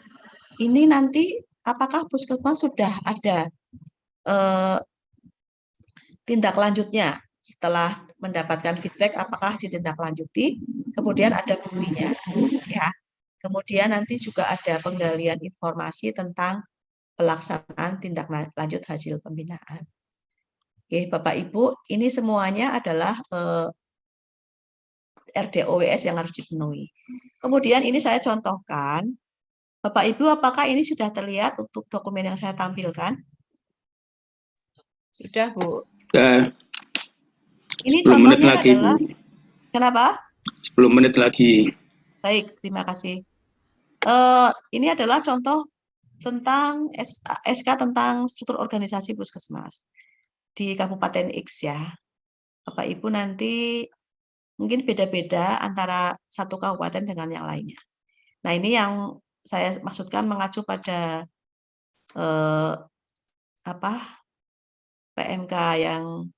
Ini nanti apakah puskesmas sudah ada tindak lanjutnya setelah mendapatkan feedback, apakah ditindaklanjuti, kemudian ada buktinya, ya. Kemudian nanti juga ada penggalian informasi tentang pelaksanaan tindak lanjut hasil pembinaan. Oke, Bapak Ibu, ini semuanya adalah RDOWS yang harus dipenuhi. Kemudian ini saya contohkan, Bapak Ibu, apakah ini sudah terlihat untuk dokumen yang saya tampilkan? Sudah, Bu. Ini 10 menit contohnya lagi, adalah, Bu. kenapa? 10 menit lagi. Baik, terima kasih. Ini adalah contoh tentang SK tentang struktur organisasi puskesmas di Kabupaten X ya. Bapak Ibu nanti mungkin beda-beda antara satu kabupaten dengan yang lainnya. Nah ini yang saya maksudkan mengacu pada PMK yang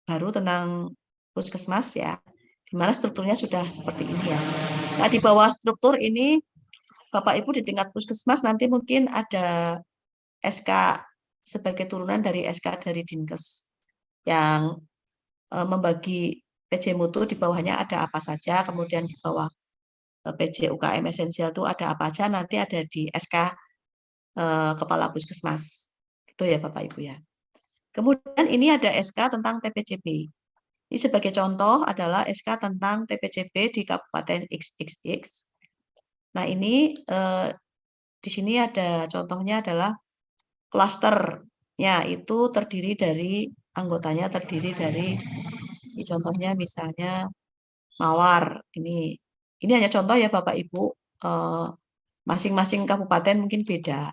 baru tentang puskesmas ya, di mana strukturnya sudah seperti ini ya. Nah di bawah struktur ini Bapak Ibu di tingkat puskesmas nanti mungkin ada SK sebagai turunan dari SK dari Dinkes yang membagi PJ mutu, di bawahnya ada apa saja, kemudian di bawah PJ UKM esensial itu ada apa saja, nanti ada di SK Kepala Puskesmas. Itu ya Bapak Ibu ya. Kemudian ini ada SK tentang TPCP. Ini sebagai contoh adalah SK tentang TPCP di Kabupaten XXX. Nah ini di sini ada contohnya adalah klasternya itu terdiri dari anggotanya terdiri dari ini contohnya misalnya Mawar. Ini hanya contoh ya Bapak Ibu. Masing-masing kabupaten mungkin beda.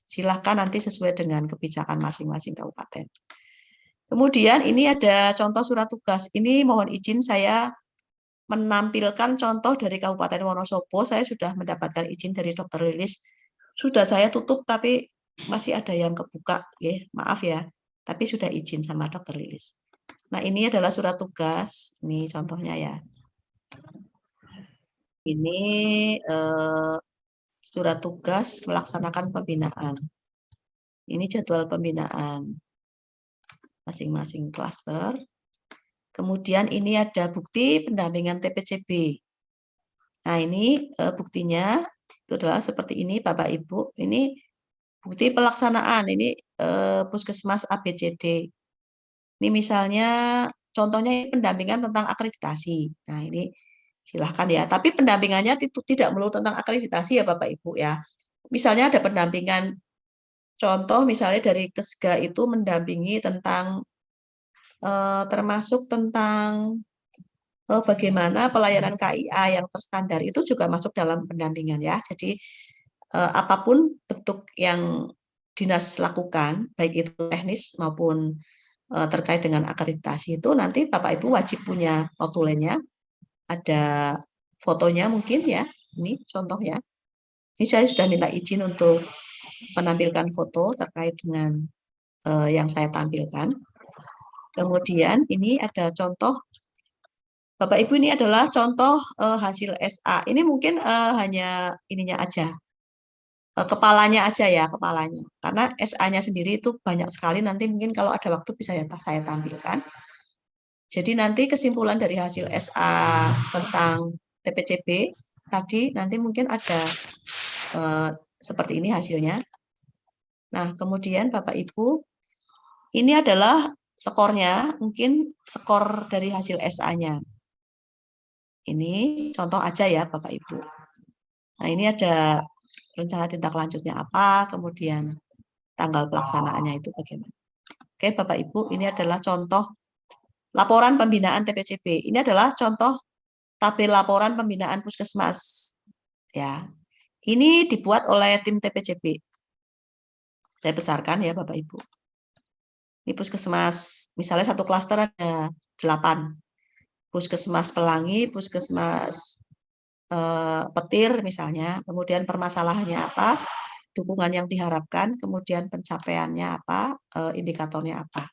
Silahkan nanti sesuai dengan kebijakan masing-masing kabupaten. Kemudian ini ada contoh surat tugas. Ini mohon izin saya menampilkan contoh dari Kabupaten Wonosobo. Saya sudah mendapatkan izin dari Dr. Lilis. Sudah saya tutup tapi masih ada yang kebuka, ya, maaf ya. Tapi sudah izin sama Dr. Lilis. Nah, ini adalah surat tugas. Ini contohnya ya. Ini surat tugas melaksanakan pembinaan. Ini jadwal pembinaan masing-masing klaster. Kemudian ini ada bukti pendampingan TPCB. Nah, ini buktinya itu adalah seperti ini Bapak Ibu. Ini bukti pelaksanaan. Ini Puskesmas ABCD. Ini misalnya contohnya pendampingan tentang akreditasi. Nah, ini silahkan ya. Tapi pendampingannya itu tidak melulu tentang akreditasi ya Bapak Ibu ya. Misalnya ada pendampingan contoh misalnya dari Kesga itu mendampingi tentang termasuk tentang bagaimana pelayanan KIA yang terstandar itu juga masuk dalam pendampingan ya. Jadi apapun bentuk yang dinas lakukan, baik itu teknis maupun terkait dengan akreditasi itu nanti Bapak Ibu wajib punya notulennya, ada fotonya mungkin ya, ini contohnya. Ini saya sudah minta izin untuk menampilkan foto terkait dengan yang saya tampilkan. Kemudian ini ada contoh, Bapak Ibu ini adalah contoh hasil SA. Ini mungkin hanya ininya aja, kepalanya aja ya, kepalanya. Karena SA-nya sendiri itu banyak sekali, nanti mungkin kalau ada waktu bisa saya tampilkan. Jadi nanti kesimpulan dari hasil SA tentang TPCB tadi nanti mungkin ada seperti ini hasilnya. Nah, kemudian Bapak Ibu, ini adalah skornya, mungkin skor dari hasil SA-nya. Ini contoh aja ya Bapak Ibu. Nah, ini ada rencana tindak lanjutnya apa, kemudian tanggal pelaksanaannya itu bagaimana. Oke Bapak Ibu, ini adalah contoh laporan pembinaan TPCB. Ini adalah contoh tabel laporan pembinaan puskesmas. Ya, ini dibuat oleh tim TPCB. Saya besarkan ya Bapak Ibu. Ini puskesmas, misalnya satu klaster ada 8. Puskesmas Pelangi, puskesmas Petir misalnya, kemudian permasalahannya apa, dukungan yang diharapkan, kemudian pencapaiannya apa, indikatornya apa.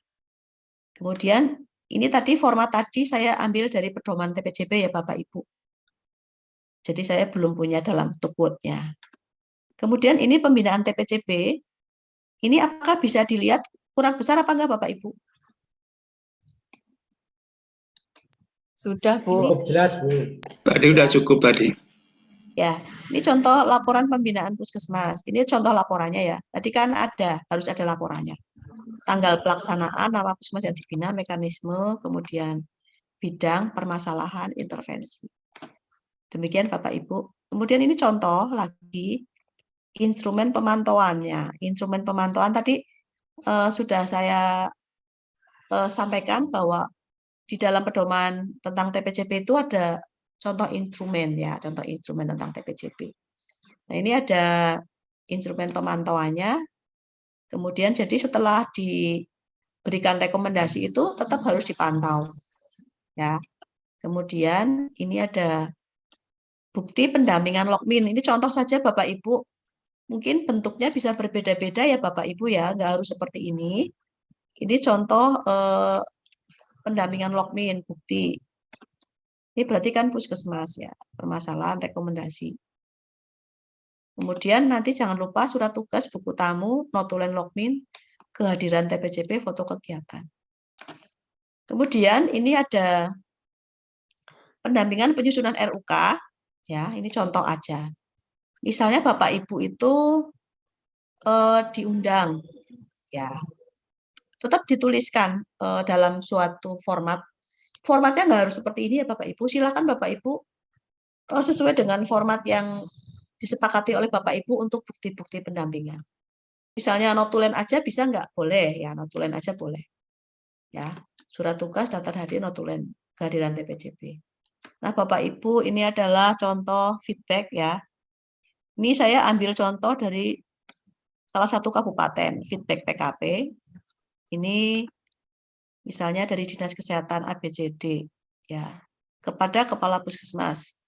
Kemudian ini tadi format tadi saya ambil dari pedoman TPCB ya Bapak Ibu. Jadi saya belum punya dalam bentuk Word-nya. Kemudian ini pembinaan TPCB, ini apakah bisa dilihat kurang besar apa enggak Bapak Ibu? Sudah, Bu. Cukup jelas, Bu. Tadi udah cukup tadi. Ya, ini contoh laporan pembinaan puskesmas. Ini contoh laporannya ya. Tadi kan harus ada laporannya. Tanggal pelaksanaan, nama puskesmas yang dibina, mekanisme, kemudian bidang, permasalahan, intervensi. Demikian Bapak Ibu. Kemudian ini contoh lagi instrumen pemantauannya. Instrumen pemantauan tadi sudah saya sampaikan bahwa di dalam pedoman tentang TPCB itu ada contoh instrumen ya, contoh instrumen tentang TPCB. Nah, ini ada instrumen pemantauannya. Kemudian jadi setelah diberikan rekomendasi itu tetap harus dipantau. Ya. Kemudian ini ada bukti pendampingan Lokmin. Ini contoh saja Bapak Ibu. Mungkin bentuknya bisa berbeda-beda ya Bapak Ibu ya, nggak harus seperti ini. Ini contoh pendampingan Lokmin, bukti. Ini berarti kan puskesmas ya, permasalahan, rekomendasi. Kemudian nanti jangan lupa surat tugas, buku tamu, notulen Lokmin, kehadiran TPCB, foto kegiatan. Kemudian ini ada pendampingan penyusunan RUK, ya ini contoh aja. Misalnya Bapak Ibu itu diundang, ya tetap dituliskan dalam suatu format. Formatnya nggak harus seperti ini ya Bapak Ibu. Silakan Bapak Ibu sesuai dengan format yang disepakati oleh Bapak Ibu untuk bukti-bukti pendampingan. Misalnya notulen aja bisa nggak? Boleh ya, notulen aja boleh. Ya, surat tugas, daftar hadir, notulen kehadiran TPCB. Nah Bapak Ibu, ini adalah contoh feedback ya. Ini saya ambil contoh dari salah satu kabupaten, feedback PKP. Ini misalnya dari Dinas Kesehatan ABCD ya, kepada Kepala Puskesmas.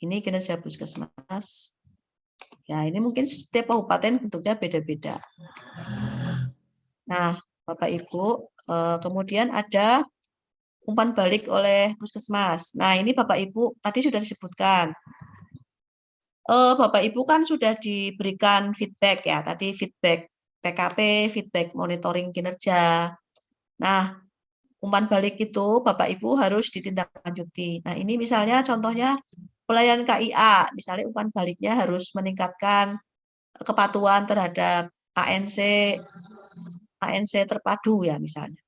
Ini kinerja Puskesmas. Ya, ini mungkin setiap kabupaten bentuknya beda-beda. Nah, Bapak Ibu, kemudian ada umpan balik oleh Puskesmas. Nah, ini Bapak Ibu tadi sudah disebutkan. Bapak Ibu kan sudah diberikan feedback ya, tadi feedback PKP, feedback monitoring kinerja. Nah, umpan balik itu Bapak Ibu harus ditindaklanjuti. Nah, ini misalnya contohnya pelayanan KIA, misalnya umpan baliknya harus meningkatkan kepatuhan terhadap ANC terpadu ya misalnya.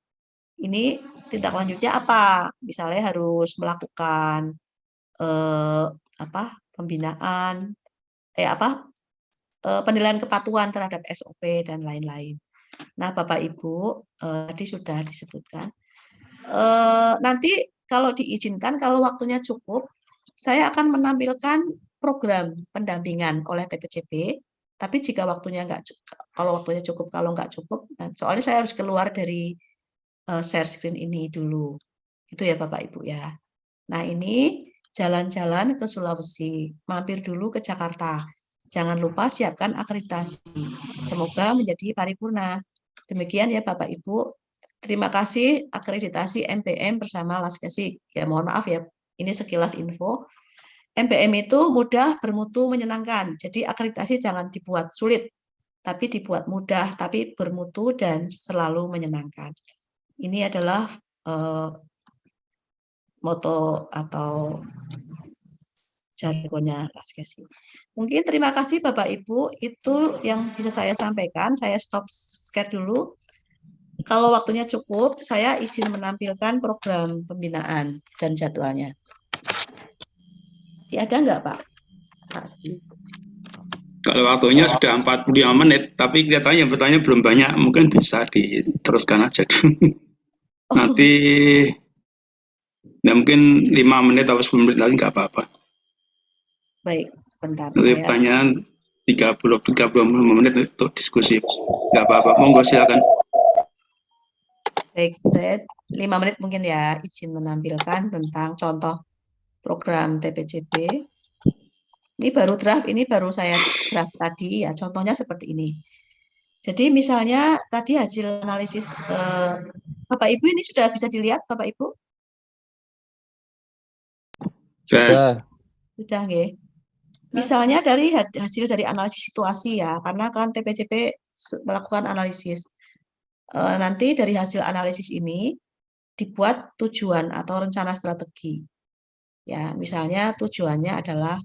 Ini tindak lanjutnya apa? Misalnya harus melakukan pembinaan penilaian kepatuhan terhadap SOP dan lain-lain. Nah, Bapak Ibu tadi sudah disebutkan. Nanti kalau diizinkan, kalau waktunya cukup, saya akan menampilkan program pendampingan oleh TPCB Tapi jika waktunya kalau waktunya cukup, kalau nggak cukup, soalnya saya harus keluar dari share screen ini dulu. Itu ya Bapak Ibu ya. Nah ini jalan-jalan ke Sulawesi, mampir dulu ke Jakarta. Jangan lupa siapkan akreditasi. Semoga menjadi paripurna. Demikian ya Bapak Ibu. Terima kasih akreditasi MPM bersama Laskesi. Ya mohon maaf ya, ini sekilas info. MPM itu mudah, bermutu, menyenangkan. Jadi akreditasi jangan dibuat sulit, tapi dibuat mudah, tapi bermutu dan selalu menyenangkan. Ini adalah moto atau jargonnya Laskesi. Mungkin terima kasih Bapak Ibu, itu yang bisa saya sampaikan. Saya stop share dulu. Kalau waktunya cukup, saya izin menampilkan program pembinaan dan jadwalnya. Masih ada nggak Pak? Kalau waktunya sudah 45 menit, tapi kelihatannya yang bertanya belum banyak, mungkin bisa diteruskan aja. Nanti ya mungkin 5 menit atau 10 menit lagi nggak apa-apa. Baik, bentar Nanti saya. pertanyaan 30 menit untuk diskusi. Nggak apa-apa, monggo silakan. Baik, saya 5 menit mungkin ya izin menampilkan tentang contoh program TPCP. Ini baru draft, ini baru saya draft tadi ya, contohnya seperti ini. Jadi misalnya tadi hasil analisis, Bapak Ibu ini sudah bisa dilihat Bapak Ibu? Sudah. Sudah nggih. Misalnya dari hasil dari analisis situasi ya, karena kan TPCP melakukan analisis. Nanti dari hasil analisis ini dibuat tujuan atau rencana strategi. Ya, misalnya tujuannya adalah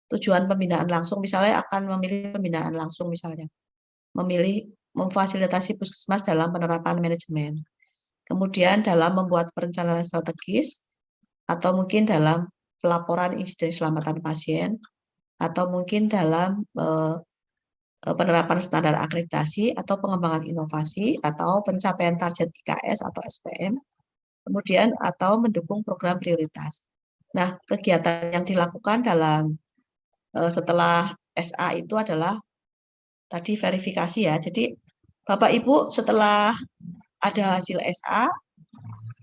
tujuan pembinaan langsung, misalnya akan memilih pembinaan langsung misalnya. Memilih memfasilitasi puskesmas dalam penerapan manajemen. Kemudian dalam membuat perencanaan strategis, atau mungkin dalam pelaporan insiden keselamatan pasien, atau mungkin dalam penerapan standar akreditasi, atau pengembangan inovasi, atau pencapaian target IKS atau SPM, kemudian atau mendukung program prioritas. Nah, kegiatan yang dilakukan dalam setelah SA itu adalah tadi verifikasi ya. Jadi Bapak Ibu setelah ada hasil SA,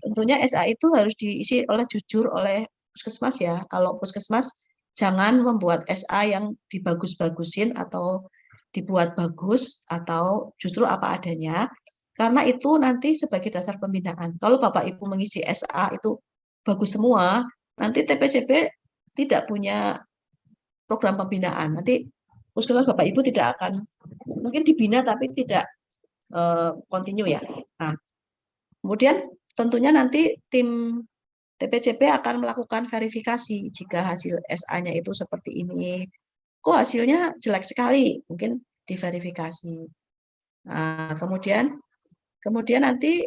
tentunya SA itu harus diisi jujur oleh puskesmas ya. Kalau puskesmas jangan membuat SA yang dibagus-bagusin atau dibuat bagus atau justru apa adanya, karena itu nanti sebagai dasar pembinaan. Kalau Bapak Ibu mengisi SA itu bagus semua, nanti TPCP tidak punya program pembinaan. Nanti puskesmas Bapak Ibu tidak akan, mungkin dibina tapi tidak continue ya. Nah, kemudian tentunya nanti tim TPCP akan melakukan verifikasi jika hasil SA-nya itu seperti ini. Kok hasilnya jelek sekali? Mungkin diverifikasi. Nah, kemudian nanti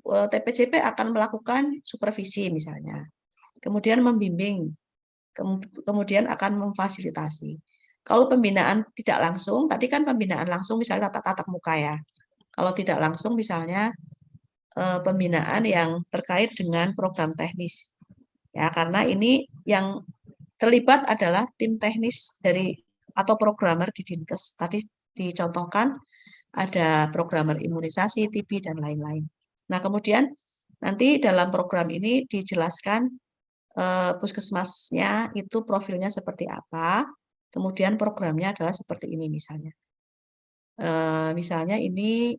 TPCP akan melakukan supervisi misalnya. Kemudian membimbing, kemudian akan memfasilitasi. Kalau pembinaan tidak langsung, tadi kan pembinaan langsung misalnya tatap muka ya. Kalau tidak langsung misalnya pembinaan yang terkait dengan program teknis. Ya, karena ini yang terlibat adalah tim teknis dari atau programmer di Dinkes. Tadi dicontohkan ada programmer imunisasi, TB, dan lain-lain. Nah, kemudian nanti dalam program ini dijelaskan puskesmasnya itu profilnya seperti apa, kemudian programnya adalah seperti ini misalnya. Misalnya ini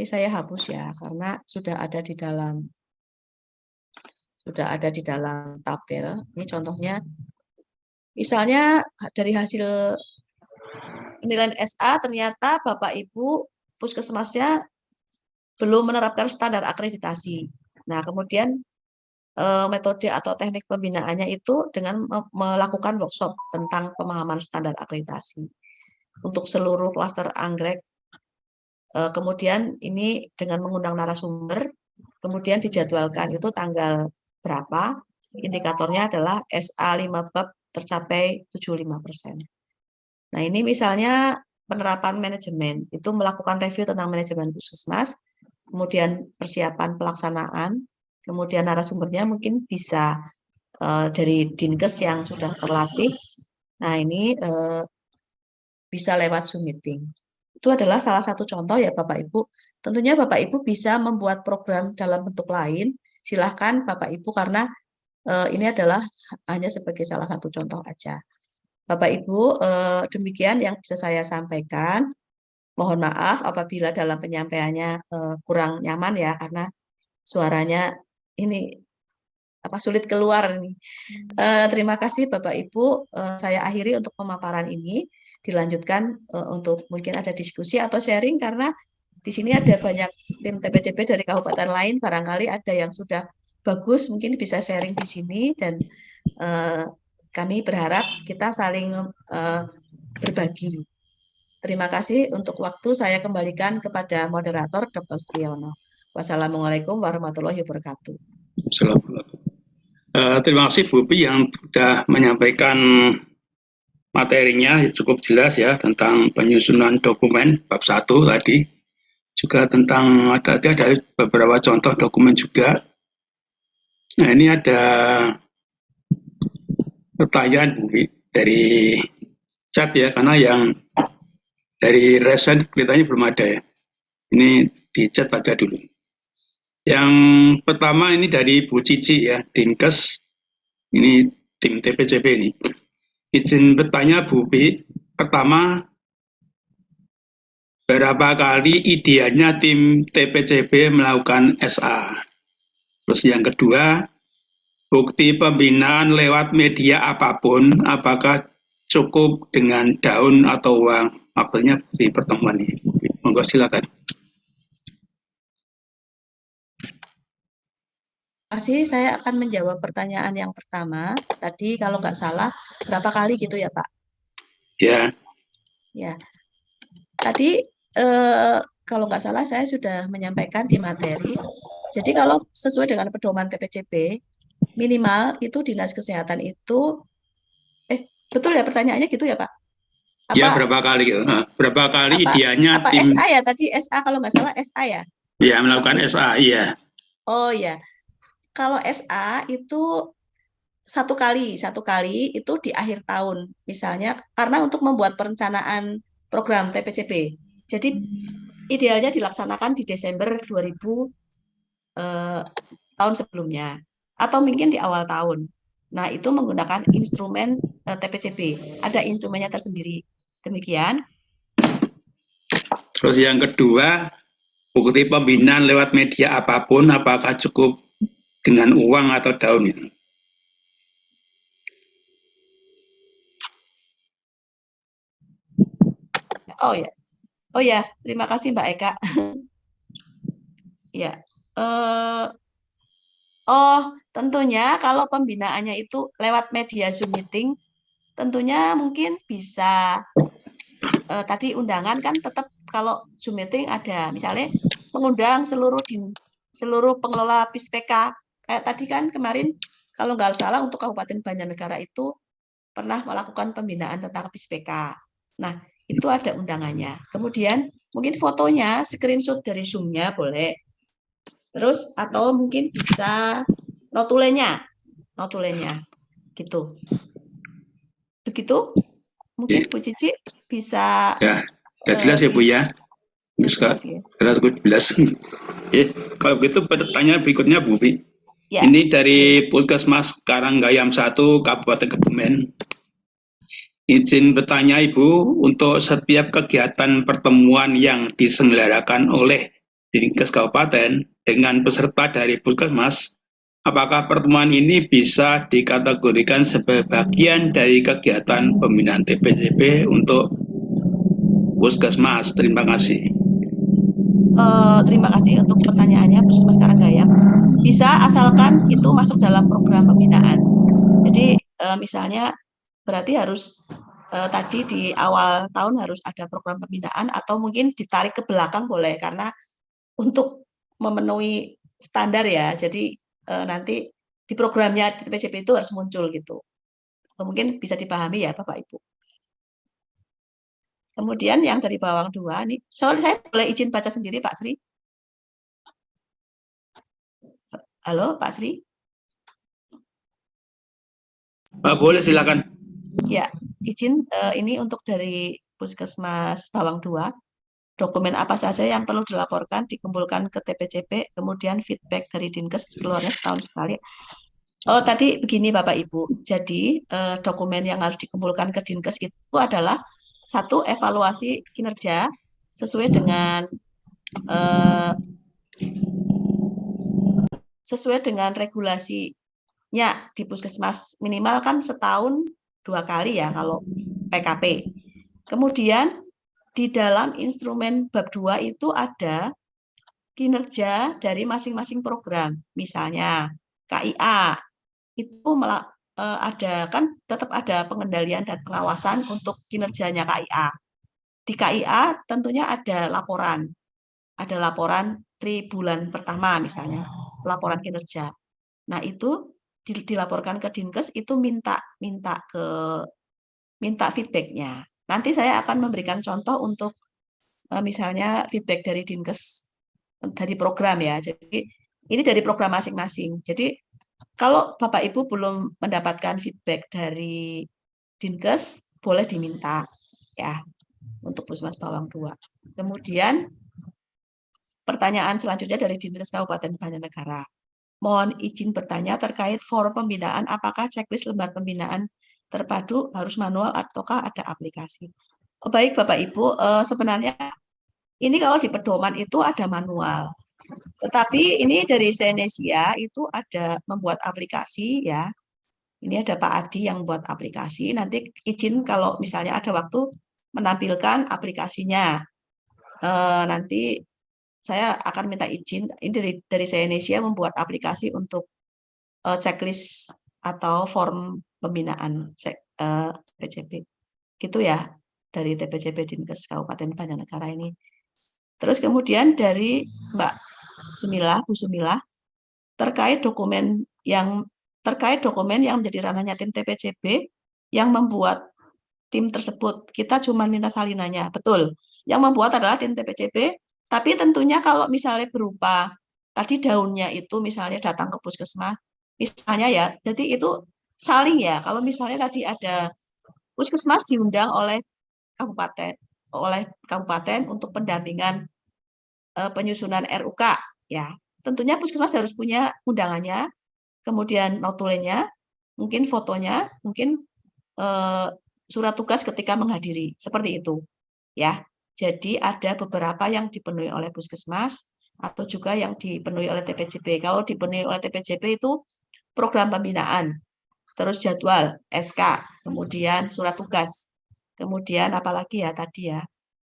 saya hapus ya, karena sudah ada di dalam tabel. Ini contohnya, misalnya dari hasil penilaian SA ternyata Bapak Ibu puskesmasnya belum menerapkan standar akreditasi. Nah, kemudian metode atau teknik pembinaannya itu dengan melakukan workshop tentang pemahaman standar akreditasi untuk seluruh klaster anggrek. Kemudian ini dengan mengundang narasumber, kemudian dijadwalkan itu tanggal berapa, indikatornya adalah SA 5 bab tercapai 75%. Nah, ini misalnya penerapan manajemen, itu melakukan review tentang manajemen puskesmas, kemudian persiapan pelaksanaan, kemudian narasumbernya mungkin bisa dari Dinkes yang sudah terlatih. Nah, ini bisa lewat Zoom meeting. Itu adalah salah satu contoh ya Bapak Ibu. Tentunya Bapak Ibu bisa membuat program dalam bentuk lain. Silahkan Bapak Ibu karena ini adalah hanya sebagai salah satu contoh aja. Bapak Ibu, demikian yang bisa saya sampaikan. Mohon maaf apabila dalam penyampaiannya kurang nyaman ya karena suaranya ini sulit keluar nih. Terima kasih Bapak Ibu. Saya akhiri untuk pemaparan ini. Dilanjutkan untuk mungkin ada diskusi atau sharing karena di sini ada banyak tim TPCP dari kabupaten lain. Barangkali ada yang sudah bagus, mungkin bisa sharing di sini dan kami berharap kita saling berbagi. Terima kasih untuk waktu. Saya kembalikan kepada moderator Dr. Setiono. Wassalamualaikum warahmatullahi wabarakatuh. Terima kasih Bu Pi yang sudah menyampaikan materinya cukup jelas ya tentang penyusunan dokumen bab 1 tadi. Juga tentang ada beberapa contoh dokumen juga. Nah, ini ada pertanyaan Bu Pi dari chat ya, karena yang dari resen kelihatannya belum ada ya. Ini di chat aja dulu. Yang pertama ini dari Bu Cici ya, Dinkes. Ini tim TPCP ini. Izin bertanya Bu Pi, pertama, berapa kali idealnya tim TPCP melakukan SA? Terus yang kedua, bukti pembinaan lewat media apapun, apakah cukup dengan daun atau uang? Maksudnya di pertemuan ini. Monggo silakan. Kasih, saya akan menjawab pertanyaan yang pertama. Tadi kalau nggak salah, berapa kali gitu ya Pak? Ya. Ya. Tadi kalau nggak salah saya sudah menyampaikan di materi. Jadi kalau sesuai dengan pedoman TPCP, minimal itu Dinas Kesehatan itu, betul ya pertanyaannya gitu ya Pak? Ya, berapa kali gitu? Berapa kali idealnya apa tim? SA ya tadi, SA kalau nggak salah SA ya? Ya, melakukan SA, iya. Oh ya, kalau SA itu satu kali itu di akhir tahun, misalnya karena untuk membuat perencanaan program TPCP. Jadi idealnya dilaksanakan di Desember 2000 tahun sebelumnya, atau mungkin di awal tahun. Nah, itu menggunakan instrumen TPCP. Ada instrumennya tersendiri. Demikian. Terus yang kedua, bukti pembinaan lewat media apapun, apakah cukup dengan uang atau daun itu? Oh ya, terima kasih Mbak Eka. Ya. Tentunya kalau pembinaannya itu lewat media Zoom meeting, tentunya mungkin bisa tadi undangan kan tetap kalau Zoom meeting ada misalnya mengundang seluruh pengelola PISPK. Kayak tadi kan kemarin kalau nggak salah untuk Kabupaten Banjarnegara itu pernah melakukan pembinaan tentang PISPK. Nah, itu ada undangannya. Kemudian mungkin fotonya screenshot dari Zoom-nya boleh. Terus atau mungkin bisa notulennya gitu. Begitu? Mungkin Bu Cici bisa. Ya, sudah jelas ya Bu ya. Jelas. Kalau begitu pertanyaan berikutnya Bu Pi. Ya. Ini dari Puskesmas Karanggayam 1 Kabupaten Kebumen. Izin bertanya Ibu, untuk setiap kegiatan pertemuan yang diselenggarakan oleh Dinkes Kabupaten dengan peserta dari Puskesmas, apakah pertemuan ini bisa dikategorikan sebagai bagian dari kegiatan pembinaan TPCP untuk Puskesmas? Terima kasih. Terima kasih untuk pertanyaannya, Puskesmas Karanggayam. Bisa asalkan itu masuk dalam program pembinaan. Jadi misalnya berarti harus tadi di awal tahun harus ada program pembinaan atau mungkin ditarik ke belakang boleh karena untuk memenuhi standar ya. Jadi nanti di programnya TPCP itu harus muncul gitu. Atau mungkin bisa dipahami ya Bapak Ibu. Kemudian yang dari bawang 2 nih, soalnya saya boleh izin baca sendiri Pak Sri. Halo Pak Sri. Boleh silakan. Ya, izin ini untuk dari Puskesmas Bawang 2. Dokumen apa saja yang perlu dilaporkan, dikumpulkan ke TPCP, kemudian feedback dari Dinkes keluarnya setahun sekali. Oh, tadi begini Bapak Ibu. Jadi dokumen yang harus dikumpulkan ke Dinkes itu adalah satu, evaluasi kinerja sesuai dengan regulasinya di puskesmas, minimal kan setahun 2 kali ya kalau PKP. Kemudian di dalam instrumen bab 2 itu ada kinerja dari masing-masing program. Misalnya KIA itu ada kan tetap ada pengendalian dan pengawasan untuk kinerjanya KIA. Di KIA tentunya ada laporan. Ada laporan tribulan pertama misalnya, laporan kinerja. Nah, itu dilaporkan ke Dinkes, itu minta feedbacknya. Nanti saya akan memberikan contoh untuk misalnya feedback dari Dinkes dari program ya. Jadi ini dari program masing-masing. Jadi kalau Bapak Ibu belum mendapatkan feedback dari Dinkes, boleh diminta ya untuk Puskesmas Bawang 2. Kemudian pertanyaan selanjutnya dari Dinkes Kabupaten Banjarnegara. Mohon izin bertanya terkait form pembinaan, apakah checklist lembar pembinaan terpadu harus manual ataukah ada aplikasi? Oh, baik Bapak Ibu, sebenarnya ini kalau di pedoman itu ada manual. Tetapi ini dari Senesia itu ada membuat aplikasi ya. Ini ada Pak Adi yang buat aplikasi. Nanti izin kalau misalnya ada waktu menampilkan aplikasinya. Nanti saya akan minta izin. Ini dari Senesia membuat aplikasi untuk checklist atau form pembinaan TPCP. Gitu ya, dari TPCP Dinkes Kabupaten Banjarnegara ini. Terus kemudian dari Mbak Sumilah, Bu Sumilah, terkait dokumen yang menjadi ranahnya tim TPCP yang membuat tim tersebut. Kita cuma minta salinannya, betul. Yang membuat adalah tim TPCP, tapi tentunya kalau misalnya berupa tadi daunnya itu misalnya datang ke puskesmas, misalnya ya, jadi itu saling ya. Kalau misalnya tadi ada puskesmas diundang oleh kabupaten untuk pendampingan penyusunan RUK ya. Tentunya puskesmas harus punya undangannya, kemudian notulennya, mungkin fotonya, mungkin surat tugas ketika menghadiri, seperti itu ya. Jadi ada beberapa yang dipenuhi oleh puskesmas atau juga yang dipenuhi oleh TPCP. Kalau dipenuhi oleh TPCP itu program pembinaan, terus jadwal SK, kemudian surat tugas, kemudian apalagi ya tadi ya,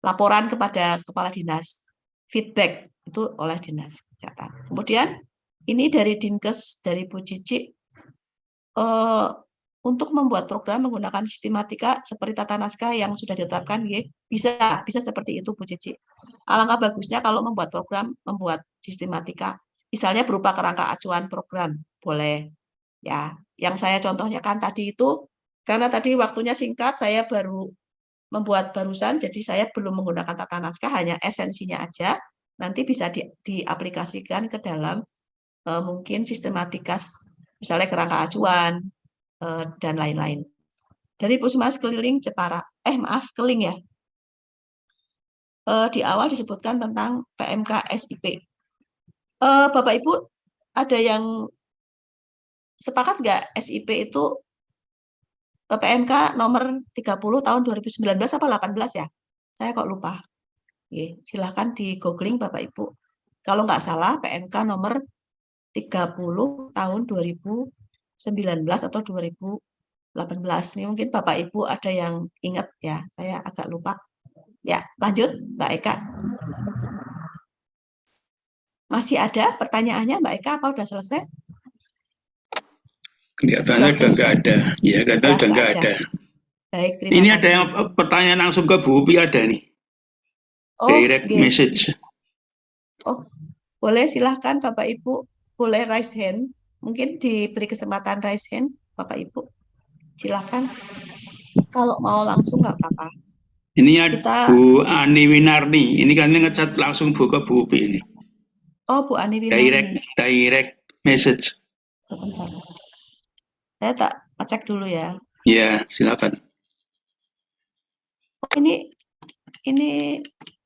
laporan kepada kepala dinas, feedback itu oleh dinas kesehatan. Kemudian ini dari Dinkes, dari Bu Cici, untuk membuat program menggunakan sistematika seperti tata naskah yang sudah ditetapkan, ya, bisa seperti itu Bu Cici. Alangkah bagusnya kalau membuat program, membuat sistematika, misalnya berupa kerangka acuan program, boleh. Ya, yang saya contohnya kan tadi itu, karena tadi waktunya singkat, saya baru membuat barusan, jadi saya belum menggunakan tata naskah, hanya esensinya aja, nanti bisa diaplikasikan ke dalam mungkin sistematika, misalnya kerangka acuan, dan lain-lain. Dari Puskesmas Keliling Jepara, Keling ya. Di awal disebutkan tentang PMK SIP. Bapak Ibu, ada yang sepakat nggak SIP itu PMK nomor 30 tahun 2019 apa 18 ya? Saya kok lupa. Silahkan di googling Bapak Ibu. Kalau nggak salah PMK nomor 30 tahun 2019 atau 2018. Ini mungkin Bapak Ibu ada yang ingat ya, saya agak lupa. Ya, lanjut Mbak Eka. Masih ada pertanyaannya Mbak Eka, apa udah selesai? Kelihatannya udah nggak ada. Ya, kelihatannya udah nggak ada. Baik, terima Ini kasih. ada yang pertanyaan langsung ke Bu Upi ada nih. Direct message. Oh, boleh silahkan Bapak Ibu, boleh raise hand. Mungkin diberi kesempatan raise hand, Bapak Ibu. Silahkan. Kalau mau langsung nggak apa-apa. Ini ada Bu Ani Winarni. Ini kan ngecat langsung ke Bu Upi ini. Oh, Bu Ani Winarni. Direct message. Sebentar. Saya tak cek dulu ya. Ya, silakan. ini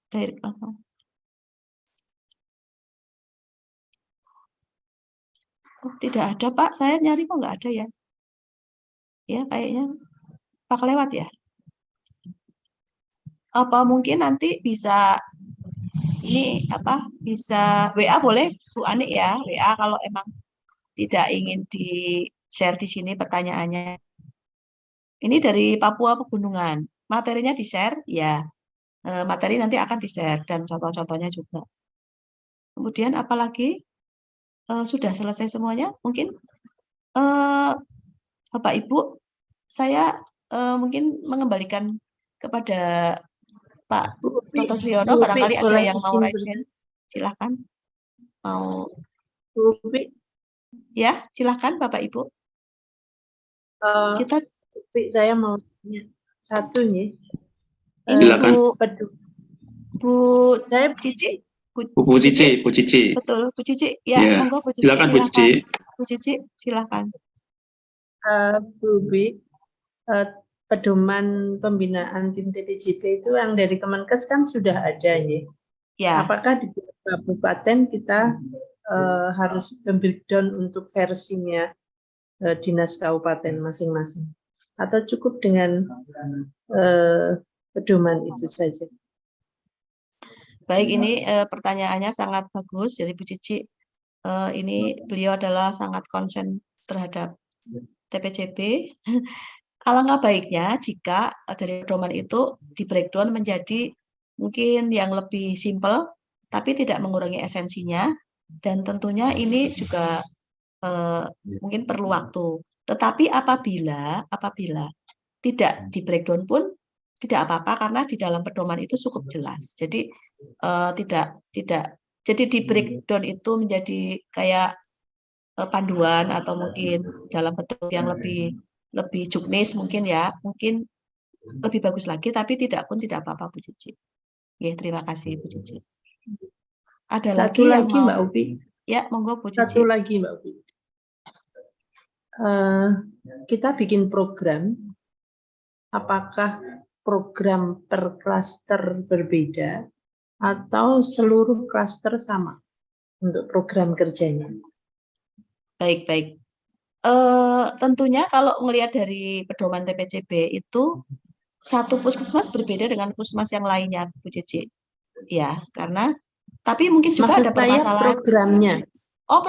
dari tidak ada Pak, saya nyari kok nggak ada ya. Ya kayaknya Pak lewat ya. Apa mungkin nanti bisa ini apa bisa WA boleh Bu Anik ya, WA kalau emang tidak ingin di-share di sini pertanyaannya. Ini dari Papua Pegunungan. Materinya di-share ya. Materi nanti akan di-share dan contoh-contohnya juga. Kemudian apalagi sudah selesai semuanya? Mungkin Bapak Ibu, saya mungkin mengembalikan kepada Pak Bu Upi, Dr. Sriono, Bu Upi, barangkali ada boleh yang mau izin raise hand. Silahkan. Mau Bu Upi, ya, silahkan Bapak Ibu. eh, Kita Bu Upi, saya mau tanya satu nih. ini Silakan. Bu Saya Cici. Bu Cici, Bu Cici. Betul, Bu Cici. Ya, Ya, monggo Bu Cici. silakan Bu Cici. Bu Cici, silakan. Bu Upi, pedoman pembinaan tim TPJP itu yang dari Kemenkes kan sudah ada ya. Ya, Apakah di kabupaten kita harus breakdown untuk versinya dinas kabupaten masing-masing, atau cukup dengan pedoman itu saja? baik ini pertanyaannya sangat bagus dari Bu Cici. Ini beliau adalah sangat konsen terhadap TPJP. Alangkah baiknya jika dari pedoman itu di breakdown menjadi mungkin yang lebih simpel, tapi tidak mengurangi esensinya, dan tentunya ini juga mungkin perlu waktu. Tetapi apabila tidak di breakdown pun tidak apa-apa karena di dalam pedoman itu cukup jelas. Jadi tidak jadi di breakdown itu menjadi kayak panduan atau mungkin dalam bentuk yang lebih juknis mungkin ya, mungkin lebih bagus lagi, tapi tidak apa-apa Bu Cici. Ya, terima kasih Bu Cici. Ada Satu lagi yang lagi mau? Mbak Upi. Ya, monggo Bu Satu Cici. lagi Mbak Upi. Kita bikin program, apakah program per klaster berbeda atau seluruh klaster sama untuk program kerjanya? Baik. Tentunya kalau melihat dari pedoman TPJB itu satu puskesmas berbeda dengan puskesmas yang lainnya, Bu Cici. Ya, karena tapi mungkin juga Maksud ada saya permasalahan. programnya. Oh,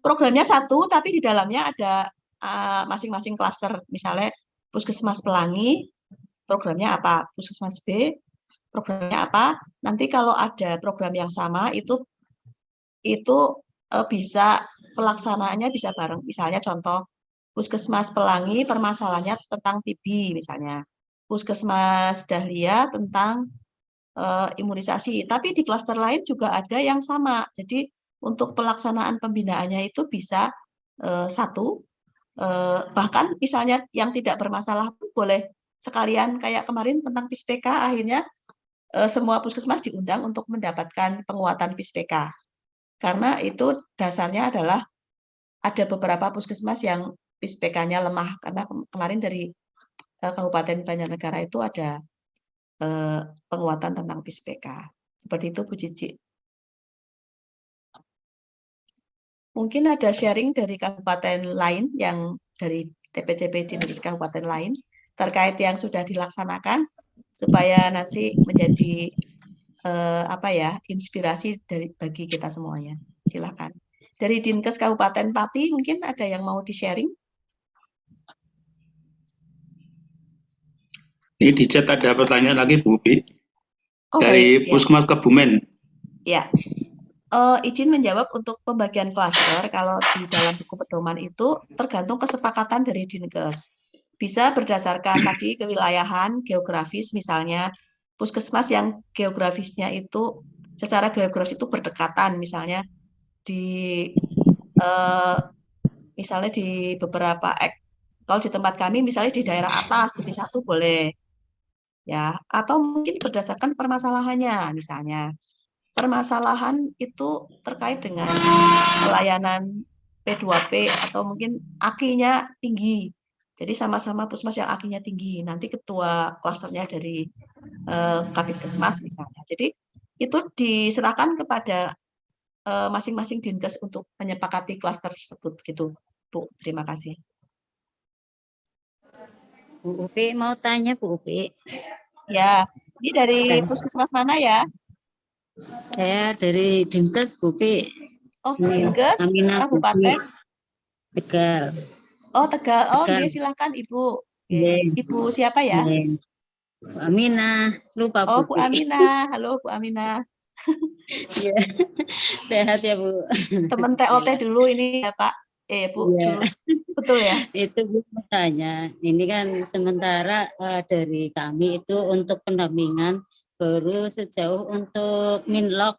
programnya satu, tapi di dalamnya ada masing-masing klaster. Misalnya puskesmas Pelangi, programnya apa? Puskesmas B, programnya apa? Nanti kalau ada program yang sama itu bisa pelaksanaannya bisa bareng. Misalnya contoh Puskesmas Pelangi permasalahannya tentang TB misalnya. Puskesmas Dahlia tentang imunisasi. Tapi di klaster lain juga ada yang sama. Jadi untuk pelaksanaan pembinaannya itu bisa satu, bahkan misalnya yang tidak bermasalah pun boleh sekalian kayak kemarin tentang PISPK, akhirnya semua puskesmas diundang untuk mendapatkan penguatan PISPK. Karena itu dasarnya adalah ada beberapa puskesmas yang PISPK-nya lemah, karena kemarin dari Kabupaten Banjarnegara itu ada penguatan tentang PISPK. Seperti itu Bu Cici. Mungkin ada sharing dari kabupaten lain yang dari TPJP di kabupaten lain terkait yang sudah dilaksanakan supaya nanti menjadi inspirasi bagi kita semuanya. Silakan. Dari Dinkes Kabupaten Pati mungkin ada yang mau di-sharing? Ini di chat ada pertanyaan lagi Bu Upi. Oh, Dari baik, ya. Puskesmas Kebumen. Ya. Izin menjawab untuk pembagian klaster, kalau di dalam buku pedoman itu tergantung kesepakatan dari Dinkes. Bisa berdasarkan tadi kewilayahan, geografis, misalnya puskesmas yang geografisnya itu secara geografis itu berdekatan, misalnya misalnya di beberapa kalau di tempat kami misalnya di daerah atas jadi satu boleh ya, atau mungkin berdasarkan permasalahannya, misalnya permasalahan itu terkait dengan pelayanan P2P atau mungkin AKI-nya tinggi Jadi sama-sama puskesmas yang AKI-nya tinggi. Nanti ketua klasternya dari Kabidkesmas misalnya. Jadi itu diserahkan kepada masing-masing dinkes untuk menyepakati klaster tersebut gitu, Bu. Terima kasih. Bu Upi mau tanya Bu Upi. Ya, ini dari puskesmas mana ya? Saya dari Dinkes Bu Upi. Oh, Ini, Dinkes, Aminah Kabupaten. Tegal. Oh, Tegal. Oh, Tegal. iya, silakan Ibu. Iya. Ibu siapa ya? Iya. Bu Aminah, lupa Oh, Bu Bu Aminah. Halo, Bu Aminah. Iya. Sehat ya Bu. Teman TOT dulu ini ya Pak. Bu Iya. dulu. Betul ya? Itu Bu tanya. Ini kan sementara dari kami itu untuk pendampingan baru sejauh untuk minlok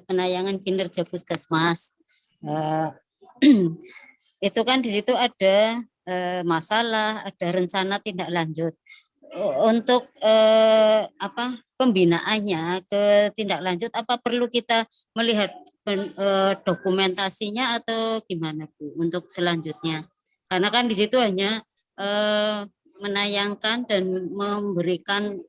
penayangan kinerja puskesmas. Itu kan di situ ada masalah, ada rencana tindak lanjut. Untuk pembinaannya ke tindak lanjut, apa perlu kita melihat dokumentasinya atau gimana Bu untuk selanjutnya? Karena kan di situ hanya menayangkan dan memberikan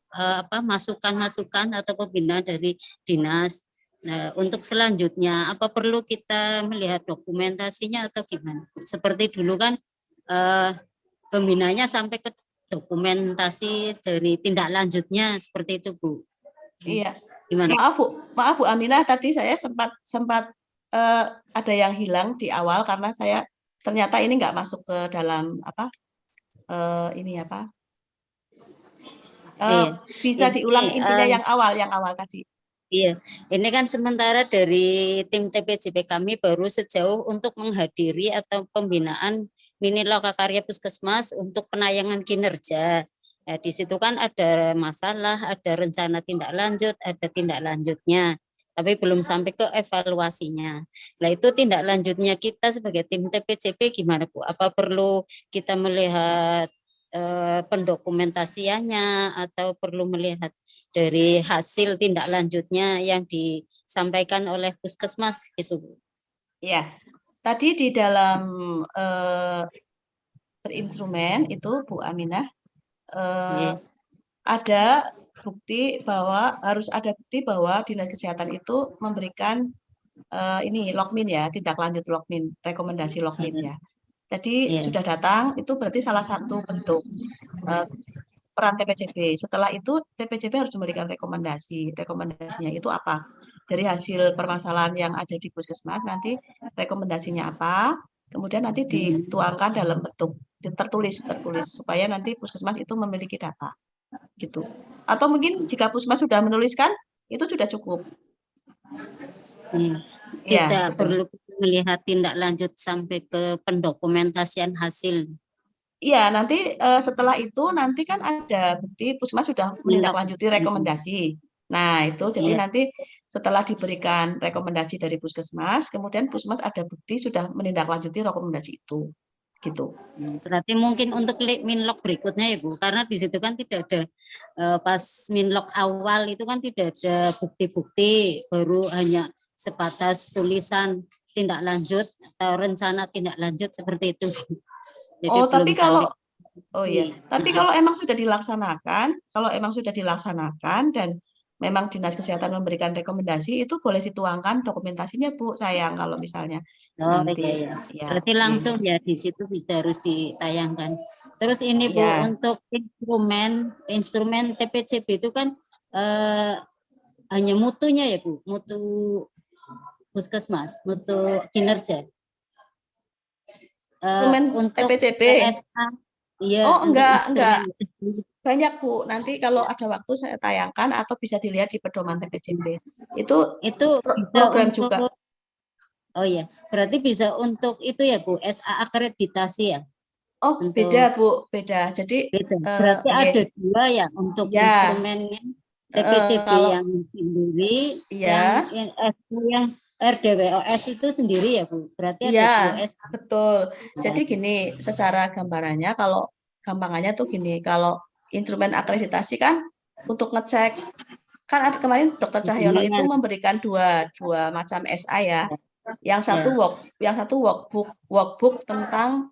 masukan-masukan atau pembinaan dari dinas. Nah, untuk selanjutnya apa perlu kita melihat dokumentasinya atau gimana? Seperti dulu kan pembinaannya sampai ke dokumentasi dari tindak lanjutnya seperti itu Bu. Iya. Gimana? Maaf Bu Aminah, tadi saya sempat ada yang hilang di awal karena saya ternyata ini nggak masuk ke dalam bisa diulang intinya yang awal tadi. Iya, ini kan sementara dari tim TPJP kami baru sejauh untuk menghadiri atau pembinaan mini lokakarya puskesmas untuk penayangan kinerja. Di situ kan ada masalah, ada rencana tindak lanjut, ada tindak lanjutnya, tapi belum sampai ke evaluasinya. Nah itu tindak lanjutnya kita sebagai tim TPJP gimana Bu? Apa perlu kita melihat pendokumentasiannya atau perlu melihat dari hasil tindak lanjutnya yang disampaikan oleh puskesmas gitu Bu? Ya, tadi di dalam instrumen itu Bu Aminah ada bukti bahwa harus ada bukti bahwa Dinas Kesehatan itu memberikan logmin ya, tindak lanjut logmin, rekomendasi logmin ya. Jadi sudah datang, itu berarti salah satu bentuk peran TPJP. Setelah itu TPJP harus memberikan rekomendasi. Rekomendasinya itu apa? Dari hasil permasalahan yang ada di puskesmas, nanti rekomendasinya apa, kemudian nanti dituangkan dalam bentuk tertulis supaya nanti puskesmas itu memiliki data gitu. Atau mungkin jika puskesmas sudah menuliskan, itu sudah cukup. Tidak perlu melihat tindak lanjut sampai ke pendokumentasian hasil. Iya, nanti setelah itu nanti kan ada bukti puskesmas sudah menindaklanjuti rekomendasi. Nah, itu jadi nanti setelah diberikan rekomendasi dari puskesmas, kemudian puskesmas ada bukti sudah menindaklanjuti rekomendasi itu. Gitu. Berarti mungkin untuk minlok berikutnya ya Bu, karena di situ kan tidak ada pas minlok awal itu kan tidak ada bukti-bukti, baru hanya sebatas tulisan tindak lanjut atau rencana tindak lanjut seperti itu. Jadi tapi kalau emang sudah dilaksanakan dan memang Dinas Kesehatan memberikan rekomendasi, itu boleh dituangkan dokumentasinya Bu, sayang kalau misalnya nanti. Ya, berarti langsung ya di situ bisa harus ditayangkan. Terus ini Bu, untuk instrumen TPJP itu kan hanya mutunya ya Bu, mutu puskesmas, mutu kinerja. Untuk TPJP. Iya, enggak. Banyak Bu, nanti kalau ada waktu saya tayangkan atau bisa dilihat di pedoman TPJP. Itu program untuk, juga. Oh iya, berarti bisa untuk itu ya Bu, SA akreditasi ya? Oh, untuk, beda Bu, beda. Jadi berarti ada dua ya untuk instrumennya TPJP yang sendiri, yang RDWOS itu sendiri ya Bu? Berarti ada dua SA. Betul. Jadi gini, secara gambarannya kalau gampangannya tuh gini, kalau instrumen akreditasi kan untuk ngecek, kan ada kemarin Dr. Cahyono itu memberikan dua macam SA ya. Yang satu workbook tentang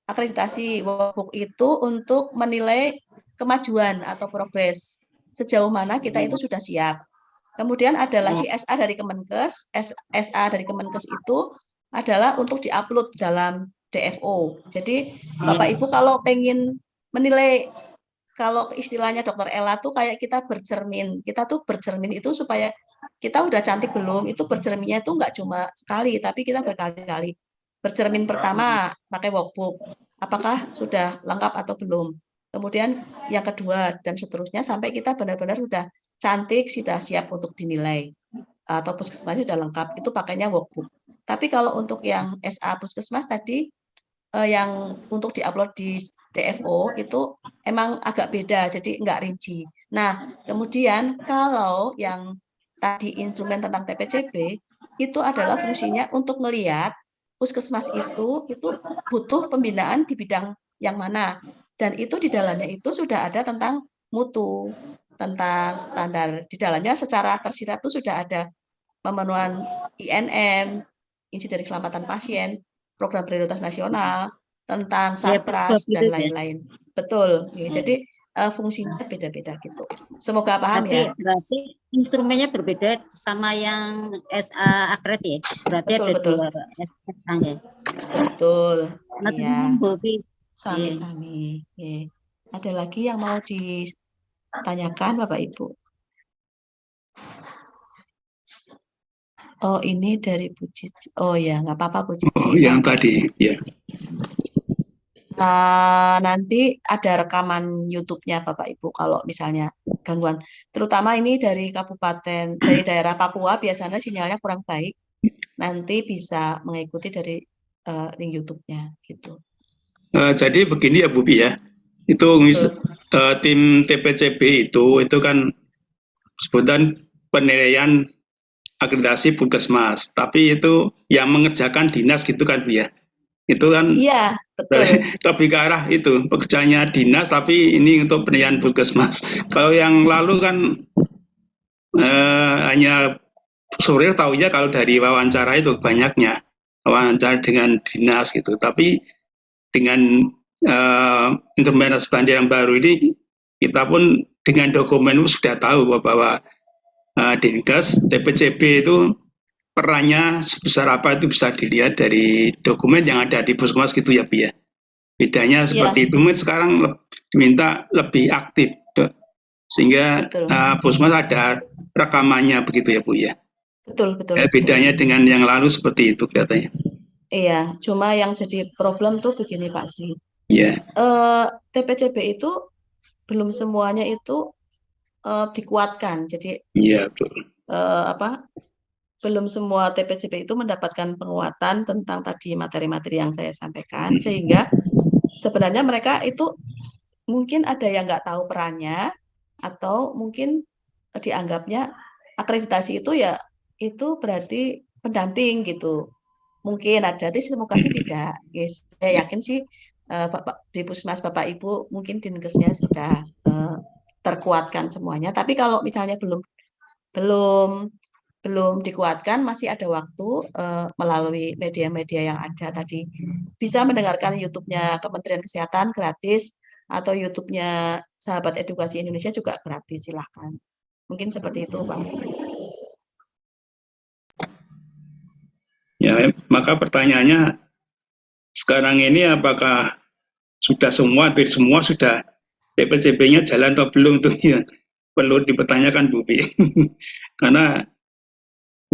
akreditasi workbook itu untuk menilai kemajuan atau progres. Sejauh mana kita itu sudah siap. Kemudian ada lagi SA dari Kemenkes. SA dari Kemenkes itu adalah untuk diupload dalam DFO. Jadi Bapak Ibu kalau pengen menilai, kalau istilahnya Dokter Ella tuh kayak kita bercermin. Kita tuh bercermin itu supaya kita udah cantik belum, itu bercerminnya itu nggak cuma sekali, tapi kita berkali-kali. Bercermin pertama pakai workbook, apakah sudah lengkap atau belum. Kemudian yang kedua dan seterusnya sampai kita benar-benar sudah cantik, sudah siap untuk dinilai. Atau puskesmas sudah lengkap, itu pakainya workbook. Tapi kalau untuk yang SA puskesmas tadi, yang untuk diupload di DFO itu emang agak beda, jadi nggak rinci. Nah, kemudian kalau yang tadi instrumen tentang TPCB, itu adalah fungsinya untuk melihat puskesmas itu butuh pembinaan di bidang yang mana. Dan itu di dalamnya itu sudah ada tentang mutu, tentang standar. Di dalamnya secara tersirat itu sudah ada pemenuhan INM, izin dari keselamatan pasien, program prioritas nasional, tentang Ya, Sarpras, betul, dan gitu ya. lain-lain. Betul. Jadi fungsinya beda-beda gitu. Semoga paham Tapi ya. berarti instrumennya berbeda sama yang SA akred ya? Berarti Betul, ada betul. 2 SA ya? Betul. Matur Iya. nuwun, Bu Pi. Sami-sami. Ada lagi yang mau ditanyakan Bapak Ibu? Oh, ini dari Bu Cici. Oh ya, nggak apa-apa Bu Cici. Oh, yang tadi, ya. Nanti ada rekaman YouTube-nya Bapak Ibu kalau misalnya gangguan. Terutama ini dari kabupaten, dari daerah Papua biasanya sinyalnya kurang baik. Nanti bisa mengikuti dari link YouTube-nya gitu. Jadi begini ya Bu Pi ya, itu tim TPCB itu kan sebutan penilaian akreditasi puskesmas, tapi itu yang mengerjakan dinas gitu kan Bu ya, itu kan Iya, betul. lebih ke arah itu pekerjaannya dinas, tapi ini untuk penilaian puskesmas. Kalau yang lalu kan hanya sore tahunya kalau dari wawancara itu banyaknya wawancara dengan dinas gitu, tapi dengan instrumen standar yang baru ini kita pun dengan dokumen sudah tahu bahwa Dinkes TPCB itu perannya sebesar apa itu bisa dilihat dari dokumen yang ada di puskesmas gitu ya Bu ya. Bedanya seperti itu, mungkin sekarang diminta lebih aktif sehingga puskesmas ada rekamannya begitu ya Bu ya. Betul. Bedanya dengan yang lalu seperti itu kelihatannya. Iya, cuma yang jadi problem tuh begini Pak Sri. Iya. TPCB itu belum semuanya itu dikuatkan. Jadi betul. Belum semua TPCB itu mendapatkan penguatan tentang tadi materi-materi yang saya sampaikan, sehingga sebenarnya mereka itu mungkin ada yang nggak tahu perannya, atau mungkin dianggapnya akreditasi itu ya itu berarti pendamping gitu. Mungkin ada, tapi semoga sih tidak. Saya yakin sih Bapak di Puskesmas Bapak Ibu mungkin Dinkesnya sudah terkuatkan semuanya. Tapi kalau misalnya belum dikuatkan, masih ada waktu melalui media-media yang ada tadi. Bisa mendengarkan YouTube-nya Kementerian Kesehatan gratis, atau YouTube-nya Sahabat Edukasi Indonesia juga gratis, silahkan. Mungkin seperti itu, Pak. Ya, maka pertanyaannya sekarang ini apakah sudah hampir semua sudah TPCB-nya jalan atau belum tuh ya, perlu dipertanyakan Bu Pi. Karena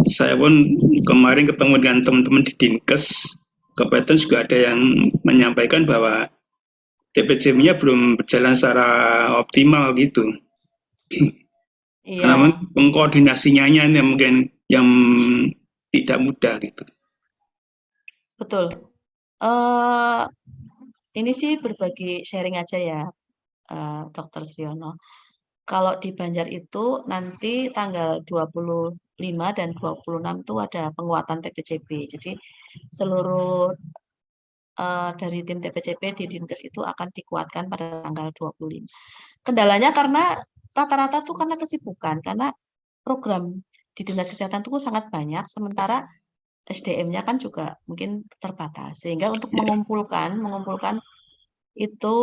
saya pun kemarin ketemu dengan teman-teman di Dinkes Kabupaten juga ada yang menyampaikan bahwa TPCB-nya belum berjalan secara optimal gitu. Karena pengkoordinasinya ini mungkin yang tidak mudah gitu. Betul. Ini sih berbagi sharing aja ya, Dr. Sriono. Kalau di Banjar itu nanti tanggal 25 dan 26 itu ada penguatan TPCB. Jadi seluruh dari tim TPCB di Dinkes itu akan dikuatkan pada tanggal 25. Kendalanya karena rata-rata tuh karena kesibukan, karena program di Dinas Kesehatan itu sangat banyak, sementara SDM-nya kan juga mungkin terbatas, sehingga untuk mengumpulkan itu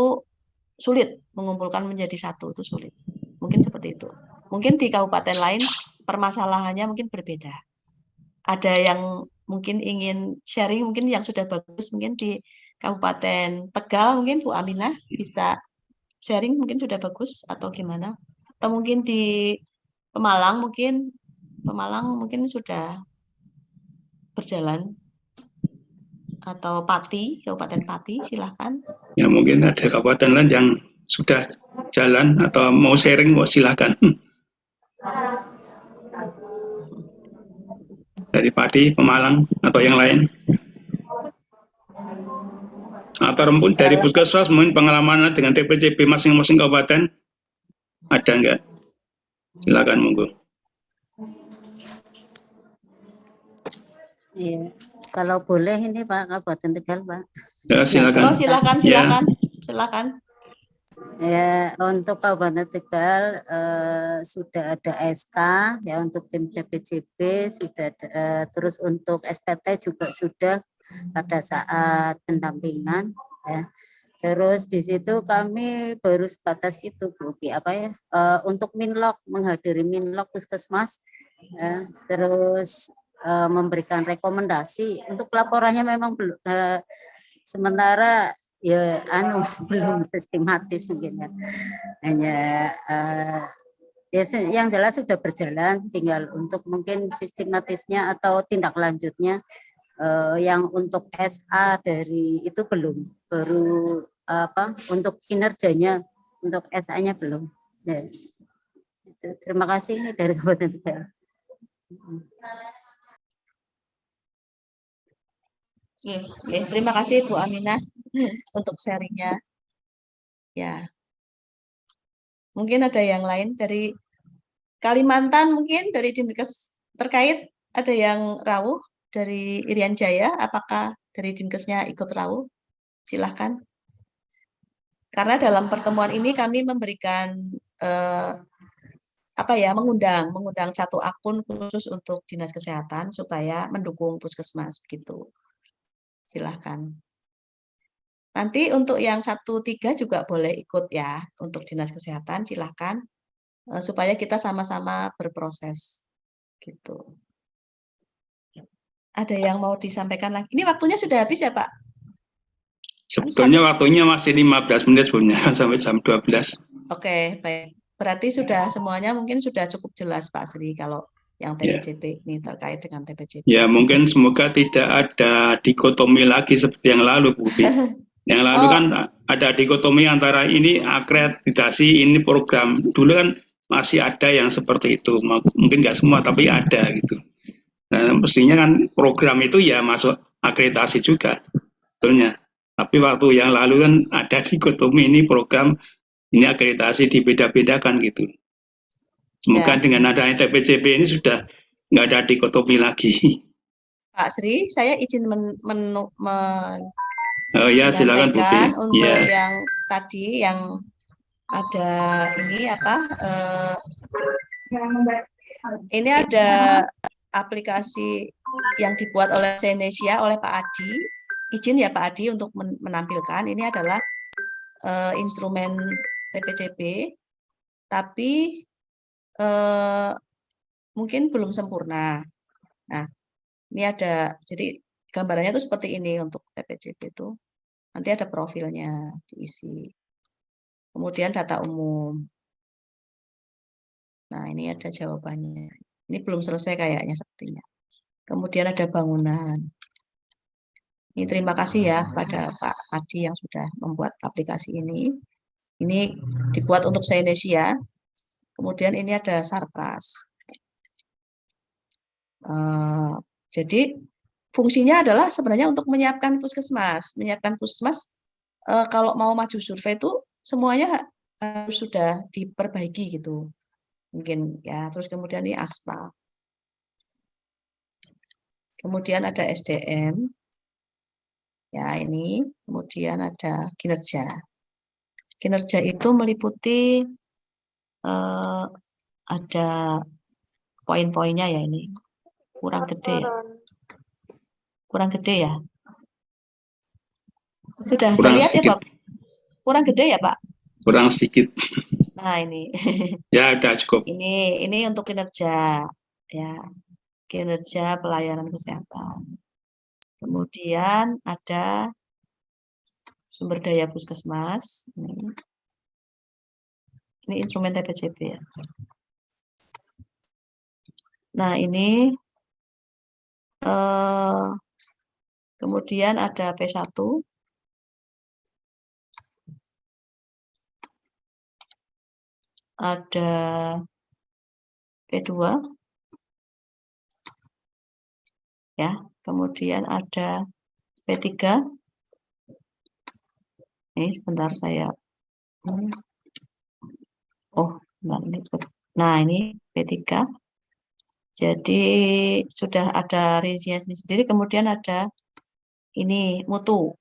sulit, mengumpulkan menjadi satu itu sulit. Mungkin seperti itu. Mungkin di kabupaten lain permasalahannya mungkin berbeda. Ada yang mungkin ingin sharing, mungkin yang sudah bagus, mungkin di Kabupaten Tegal, mungkin Bu Aminah bisa sharing, mungkin sudah bagus atau gimana? Atau mungkin di Pemalang mungkin sudah berjalan, atau Pati, Kabupaten Pati, silahkan. Ya mungkin ada kabupaten lain yang sudah jalan atau mau sharing, silakan. Dari Pati, Pemalang, atau yang lain. Atau mungkin dari Puskesmas, mungkin pengalamannya dengan TPCB masing-masing kabupaten, ada enggak? Silakan, monggo. Iya. Kalau boleh ini Pak, Kabupaten Tegal Pak. Ya, silakan. Oh, silakan. Ya, untuk Kabupaten Tegal sudah ada SK ya untuk tim TPCB, sudah terus untuk SPT juga sudah pada saat pendampingan ya. Terus di situ kami baru sebatas itu Bu, untuk Minlok, menghadiri Minlok Puskesmas ya, terus memberikan rekomendasi. Untuk laporannya memang belum sementara ya belum sistematis mungkin ya. Hanya ya yang jelas sudah berjalan, tinggal untuk mungkin sistematisnya atau tindak lanjutnya yang untuk SA dari itu belum, baru untuk kinerjanya, untuk SA-nya belum. Ya. Itu. Terima kasih ini dari Kabupaten Tegal. Terima kasih Bu Aminah untuk sharingnya. Ya, mungkin ada yang lain dari Kalimantan, mungkin dari Dinkes terkait, ada yang rawuh dari Irian Jaya, apakah dari Dinkesnya ikut rawuh? Silahkan. Karena dalam pertemuan ini kami memberikan mengundang satu akun khusus untuk Dinas Kesehatan supaya mendukung Puskesmas gitu. Silahkan. Nanti untuk yang 1-3 juga boleh ikut ya, untuk Dinas Kesehatan silahkan, supaya kita sama-sama berproses gitu. Ada yang mau disampaikan lagi? Ini waktunya sudah habis ya Pak? Sebetulnya waktunya masih 15 menit sebelumnya sampai jam 12. Oke, baik. Berarti sudah semuanya mungkin sudah cukup jelas Pak Sri kalau yang TPCB ini terkait dengan TPCB. Ya, mungkin semoga tidak ada dikotomi lagi seperti yang lalu, Bu. Yang lalu kan ada dikotomi antara ini akreditasi, ini program. Dulu kan masih ada yang seperti itu. Mungkin nggak semua, tapi ada gitu. Nah, mestinya kan program itu ya masuk akreditasi juga, sebetulnya. Tapi waktu yang lalu kan ada dikotomi, ini program, ini akreditasi, dibeda-bedakan gitu. Semoga dengan adanya TPCB ini sudah nggak ada dikotomi lagi. Pak Sri, saya izin silakan Bu. Untuk yang tadi yang ada ini ini ada aplikasi yang dibuat oleh Indonesia oleh Pak Adi. Izin ya Pak Adi untuk menampilkan. Ini adalah instrumen TPCB, tapi mungkin belum sempurna. Nah, ini ada, jadi gambarannya itu seperti ini untuk TPCB itu. Nanti ada profilnya diisi. Kemudian data umum. Nah, ini ada jawabannya. Ini belum selesai kayaknya sepertinya. Kemudian ada bangunan. Ini terima kasih ya pada Pak Adi yang sudah membuat aplikasi ini. Ini dibuat untuk se-Indonesia. Kemudian ini ada Sarpras. Jadi fungsinya adalah sebenarnya untuk menyiapkan puskesmas. Menyiapkan puskesmas kalau mau maju survei itu semuanya harus sudah diperbaiki gitu. Mungkin ya, terus kemudian ini aspal. Kemudian ada SDM. Ya, ini kemudian ada kinerja. Kinerja itu meliputi ada poin-poinnya ya, ini kurang gede ya. Kurang gede ya? Sudah Kurang terlihat ya, sedikit, Pak? Kurang gede ya, Pak? kurang sedikit. Nah, ini. Ya, udah cukup. Ini untuk kinerja ya, kinerja pelayanan kesehatan. Kemudian ada sumber daya puskesmas. Ini instrumen TPCP ya. Nah, ini kemudian ada P1, ada P2, ya, kemudian ada P3. Ini sebentar saya. Oh, ini. Nah, ini P3. Jadi sudah ada rincian sendiri. Kemudian ada ini mutu.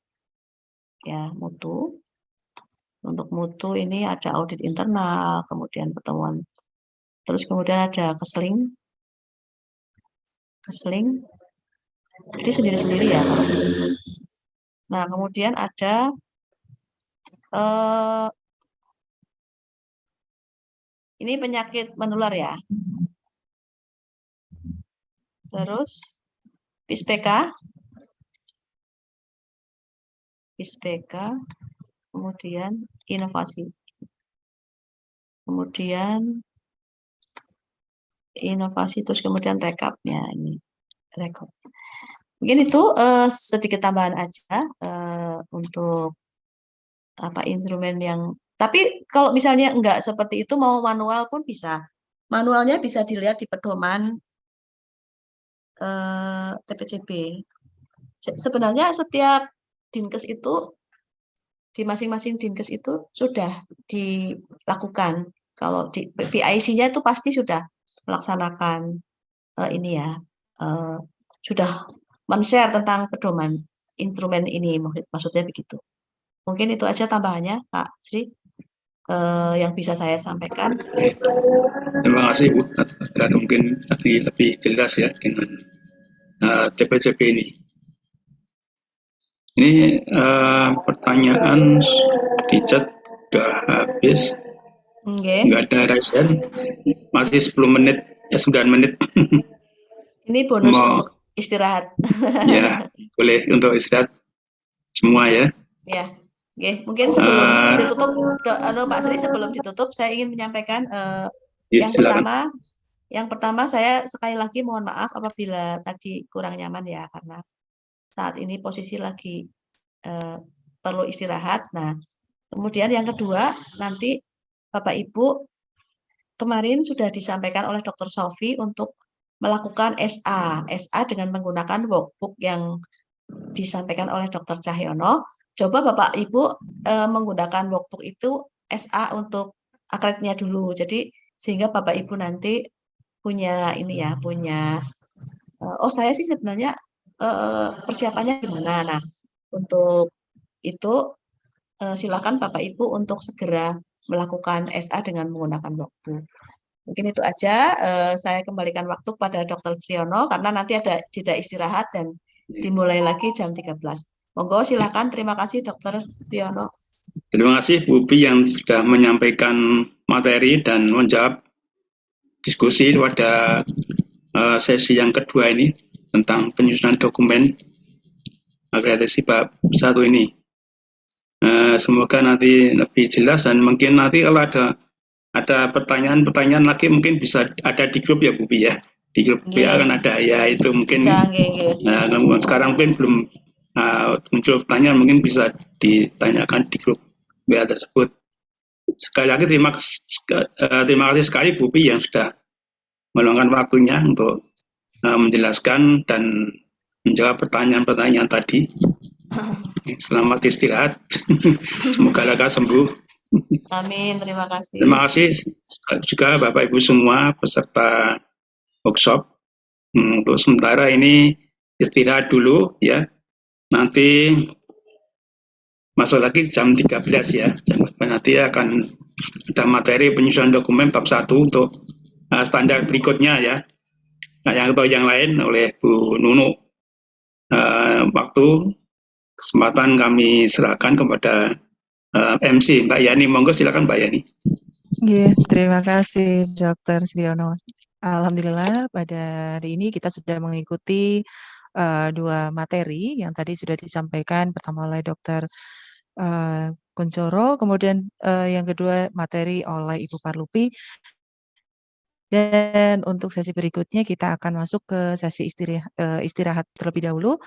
Ya, mutu. Untuk mutu ini ada audit internal, kemudian pertemuan. Terus kemudian ada keseling. Jadi sendiri-sendiri ya kalau keseling. Nah, kemudian ada ini penyakit menular ya. Terus PIS-PK, kemudian inovasi. Kemudian inovasi, terus kemudian rekapnya ini. Rekap. Mungkin itu sedikit tambahan aja untuk instrumen yang. Tapi kalau misalnya enggak seperti itu, mau manual pun bisa. Manualnya bisa dilihat di pedoman TPCB. Sebenarnya setiap dinkes itu, di masing-masing dinkes itu sudah dilakukan. Kalau di PIC-nya itu pasti sudah melaksanakan ini ya, sudah men-share tentang pedoman instrumen ini, maksudnya begitu. Mungkin itu aja tambahannya, Pak Sri, yang bisa saya sampaikan. Terima kasih, Bu. Agar mungkin lebih jelas ya dengan TPCP ini. Ini pertanyaan di chat sudah habis. Nggak ada resen. Masih 10 menit, 9 menit. Ini bonus untuk istirahat. Ya, boleh untuk istirahat semua ya. Ya, oke. Mungkin sebelum ditutup, Pak Sri, sebelum ditutup, saya ingin menyampaikan yang pertama saya sekali lagi mohon maaf apabila tadi kurang nyaman ya, karena saat ini posisi lagi perlu istirahat. Nah, kemudian yang kedua, nanti Bapak Ibu kemarin sudah disampaikan oleh Dr. Sofi untuk melakukan SA dengan menggunakan workbook yang disampaikan oleh Dr. Cahyono. Coba Bapak Ibu menggunakan workbook itu SA untuk akreditnya dulu. Jadi sehingga Bapak Ibu nanti punya ini ya, saya sih sebenarnya persiapannya gimana. Nah, untuk itu silakan Bapak Ibu untuk segera melakukan SA dengan menggunakan workbook. Mungkin itu aja, saya kembalikan waktu kepada Dr. Triyono karena nanti ada jeda istirahat dan dimulai lagi jam 13. Monggo silakan, terima kasih Dr. Triyono. Terima kasih Bu Upi yang sudah menyampaikan materi dan menjawab diskusi pada sesi yang kedua ini tentang penyusunan dokumen akreditasi bab 1 ini. Semoga nanti lebih jelas dan mungkin nanti kalau ada pertanyaan-pertanyaan lagi mungkin bisa ada di grup ya Bu Upi ya. Di grup WA kan ada ya, itu mungkin sekarang mungkin belum muncul pertanyaan, mungkin bisa ditanyakan di grup WA tersebut. Sekali lagi terima kasih sekali Bu Upi yang sudah meluangkan waktunya untuk menjelaskan dan menjawab pertanyaan-pertanyaan tadi. Selamat istirahat. Semoga lekas sembuh. Amin, terima kasih. Terima kasih juga Bapak Ibu semua peserta workshop. Untuk sementara ini istirahat dulu ya. Nanti masuk lagi jam 13 ya. Nanti akan ada materi penyusunan dokumen bab 1 untuk standar berikutnya ya. Nah, yang lain oleh Bu Nunu waktu kesempatan kami serahkan kepada MC Mbak Yani. Monggo silakan Mbak Yani. Terima kasih Dr. Sriono. Alhamdulillah pada hari ini kita sudah mengikuti dua materi yang tadi sudah disampaikan, pertama oleh Dr. Kuncoro, kemudian yang kedua materi oleh Ibu Parlupi. Dan untuk sesi berikutnya kita akan masuk ke sesi istirahat terlebih dahulu.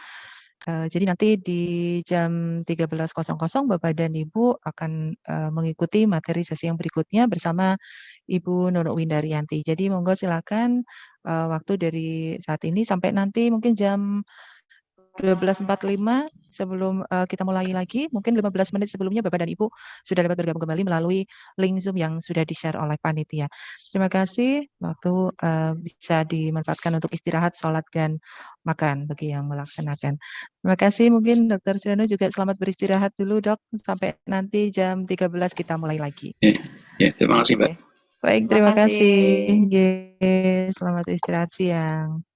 Jadi nanti di jam 13.00 Bapak dan Ibu akan mengikuti materi sesi yang berikutnya bersama Ibu Nono Windaryanti. Jadi monggo silakan waktu dari saat ini sampai nanti mungkin jam 12.45 sebelum kita mulai lagi, mungkin 15 menit sebelumnya Bapak dan Ibu sudah dapat bergabung kembali melalui link Zoom yang sudah di-share oleh panitia. Terima kasih, waktu bisa dimanfaatkan untuk istirahat, sholat, dan makan bagi yang melaksanakan. Terima kasih, mungkin Dr. Sriono juga selamat beristirahat dulu Dok, sampai nanti jam 13 kita mulai lagi. Ya, terima kasih Mbak. Baik, terima kasih. Selamat istirahat siang.